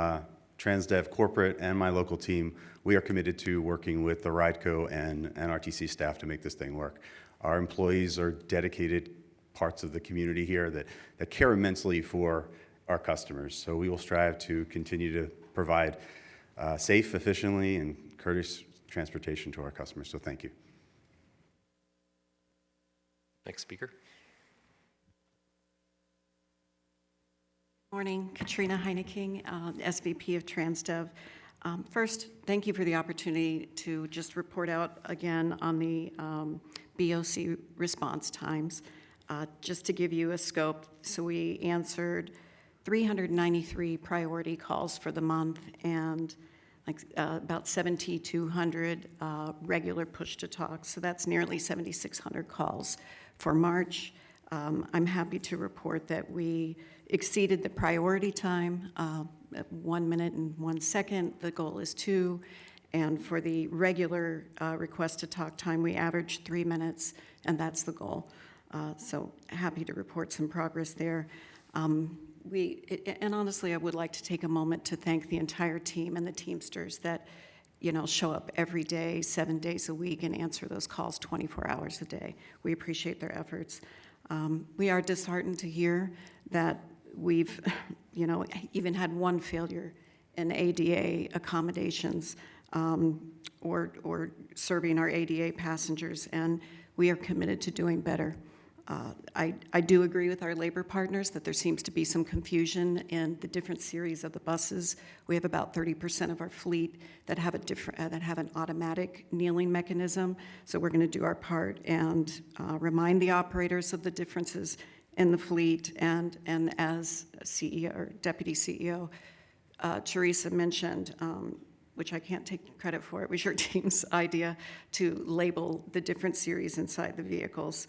TransDev corporate and my local team, we are committed to working with the RideCo and RTC staff to make this thing work. Our employees are dedicated parts of the community here that care immensely for our customers. So we will strive to continue to provide safe, efficiently, and courteous transportation to our customers. So thank you. Next speaker. Morning, Katrina Heineking, SVP of TransDev. First, thank you for the opportunity to just report out again on the BOC response times. Just to give you a scope, so we answered 393 priority calls for the month and about 7,200 regular push-to-talk. So that's nearly 7,600 calls for March. I'm happy to report that we exceeded the priority time, 1 minute and 1 second. The goal is 2. And for the regular request-to-talk time, we averaged 3 minutes, and that's the goal. So happy to report some progress there. and honestly, I would like to take a moment to thank the entire team and the Teamsters that, show up every day, 7 days a week, and answer those calls 24 hours a day. We appreciate their efforts. We are disheartened to hear that we've, even had one failure in ADA accommodations or serving our ADA passengers, and we are committed to doing better. I do agree with our labor partners that there seems to be some confusion in the different series of the buses. We have about 30% of our fleet that have an automatic kneeling mechanism. So we're going to do our part and remind the operators of the differences in the fleet. And as CEO or Deputy CEO Teresa mentioned, which I can't take credit for, it was your team's idea to label the different series inside the vehicles.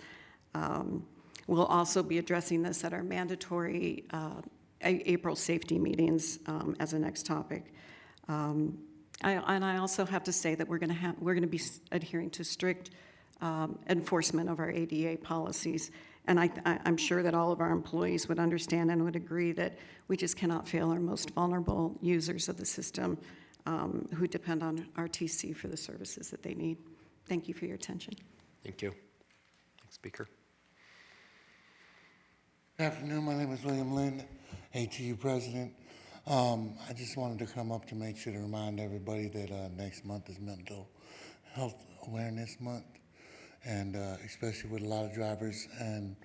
We'll also be addressing this at our mandatory April safety meetings as a next topic. I also have to say that we're going to be adhering to strict enforcement of our ADA policies. And I'm sure that all of our employees would understand and would agree that we just cannot fail our most vulnerable users of the system who depend on RTC for the services that they need. Thank you for your attention. Thank you. Next speaker. Good afternoon. My name is William Lynn, ATU president. I just wanted to come up to make sure to remind everybody that next month is Mental Health Awareness Month, and especially with a lot of drivers and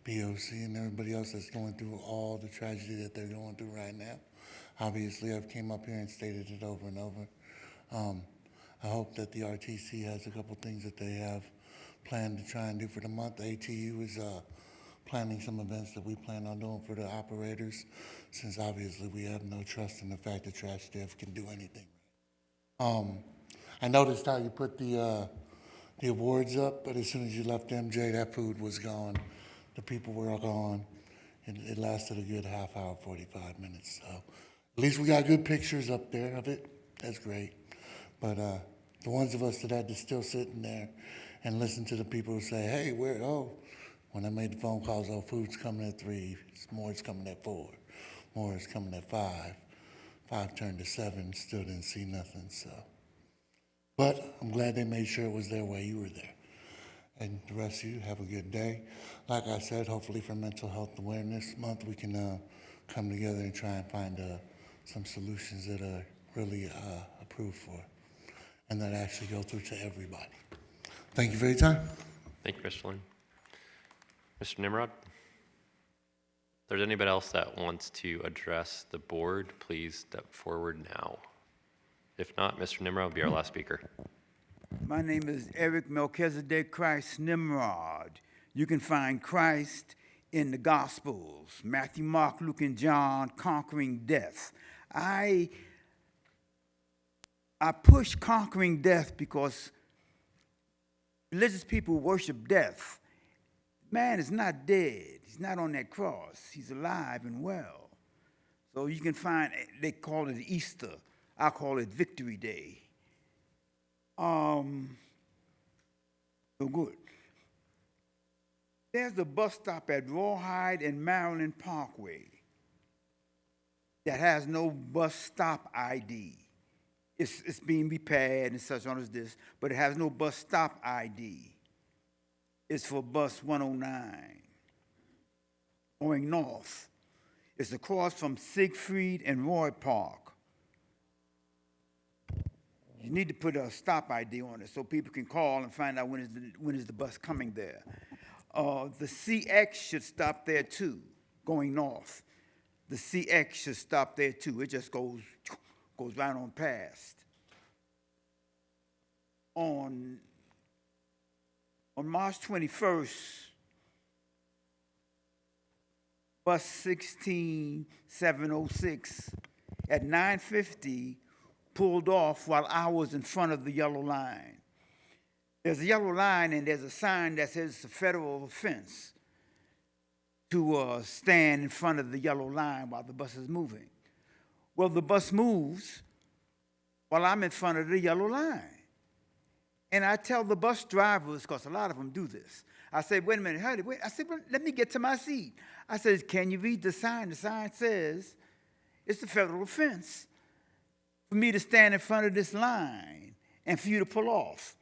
BOC and everybody else that's going through all the tragedy that they're going through right now. Obviously, I've came up here and stated it over and over. I hope that the RTC has a couple things that they have planned to try and do for the month. ATU is planning some events that we plan on doing for the operators, since obviously we have no trust in the fact that Trash Dev can do anything. I noticed how you put the awards up, but as soon as you left MJ, that food was gone. The people were all gone. It lasted a good half hour, 45 minutes. So at least we got good pictures up there of it. That's great. But the ones of us that had to still sit in there and listen to the people who say, hey, when I made the phone calls, food's coming at 3, more's coming at 4, more is coming at 5. 5 turned to 7, still didn't see nothing, so. But I'm glad they made sure it was their way you were there. And the rest of you, have a good day. Like I said, hopefully for Mental Health Awareness Month, we can come together and try and find some solutions that are really approved for, and that actually go through to everybody. Thank you for your time. Thank you, Mr. Lynn. Mr. Nimrod? If there's anybody else that wants to address the board, please step forward now. If not, Mr. Nimrod will be our last speaker. My name is Eric Melchizedek Christ Nimrod. You can find Christ in the Gospels, Matthew, Mark, Luke, and John, conquering death. I push conquering death because religious people worship death. Man is not dead. He's not on that cross. He's alive and well. So you can find, they call it Easter. I call it Victory Day. So good. There's a bus stop at Rawhide and Maryland Parkway that has no bus stop ID. It's being repaired and such on as this, but it has no bus stop ID. It's for bus 109 going north. It's across from Siegfried and Roy Park. You need to put a stop ID on it so people can call and find out when is the bus coming there. The CX should stop there too, going north. The CX should stop there too. It just goes right on past. On March 21st, bus 16706 at 9:50 pulled off while I was in front of the yellow line. There's a yellow line and there's a sign that says it's a federal offense to stand in front of the yellow line while the bus is moving. Well, the bus moves while I'm in front of the yellow line. And I tell the bus drivers, because a lot of them do this, I say, wait a minute, honey, wait. I said, well, let me get to my seat. I said, can you read the sign? The sign says it's a federal offense for me to stand in front of this line and for you to pull off.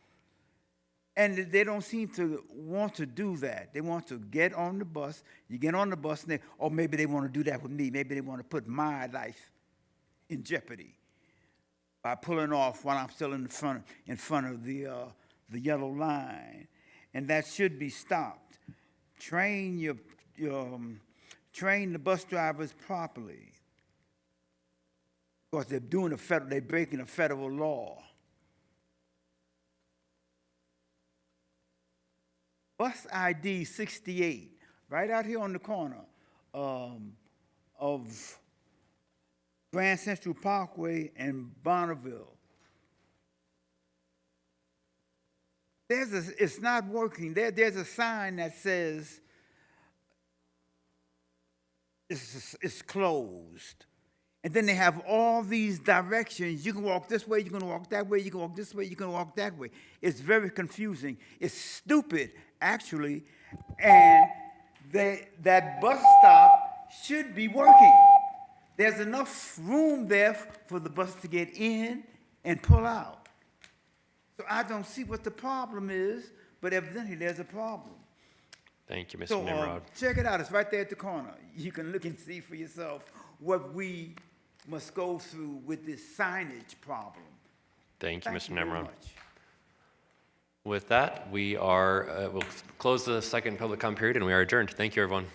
And they don't seem to want to do that. They want to get on the bus. You get on the bus, and or maybe they want to do that with me. Maybe they want to put my life in jeopardy by pulling off while I'm still in front of the yellow line, and that should be stopped. Train the bus drivers properly, because they're breaking a federal law. Bus ID 68, right out here on the corner of Grand Central Parkway and Bonneville. It's not working. There's a sign that says it's closed. And then they have all these directions. You can walk this way, you can walk that way, you can walk this way, you can walk that way. It's very confusing. It's stupid, actually. And that bus stop should be working. There's enough room there for the bus to get in and pull out. So I don't see what the problem is, but evidently there's a problem. Thank you, Mr. So Nimrod. check it out. It's right there at the corner. You can look and see for yourself what we must go through with this signage problem. Thank you, Mr. very Nimrod. much. With that, we'll close the second public comment period, and we are adjourned. Thank you, everyone.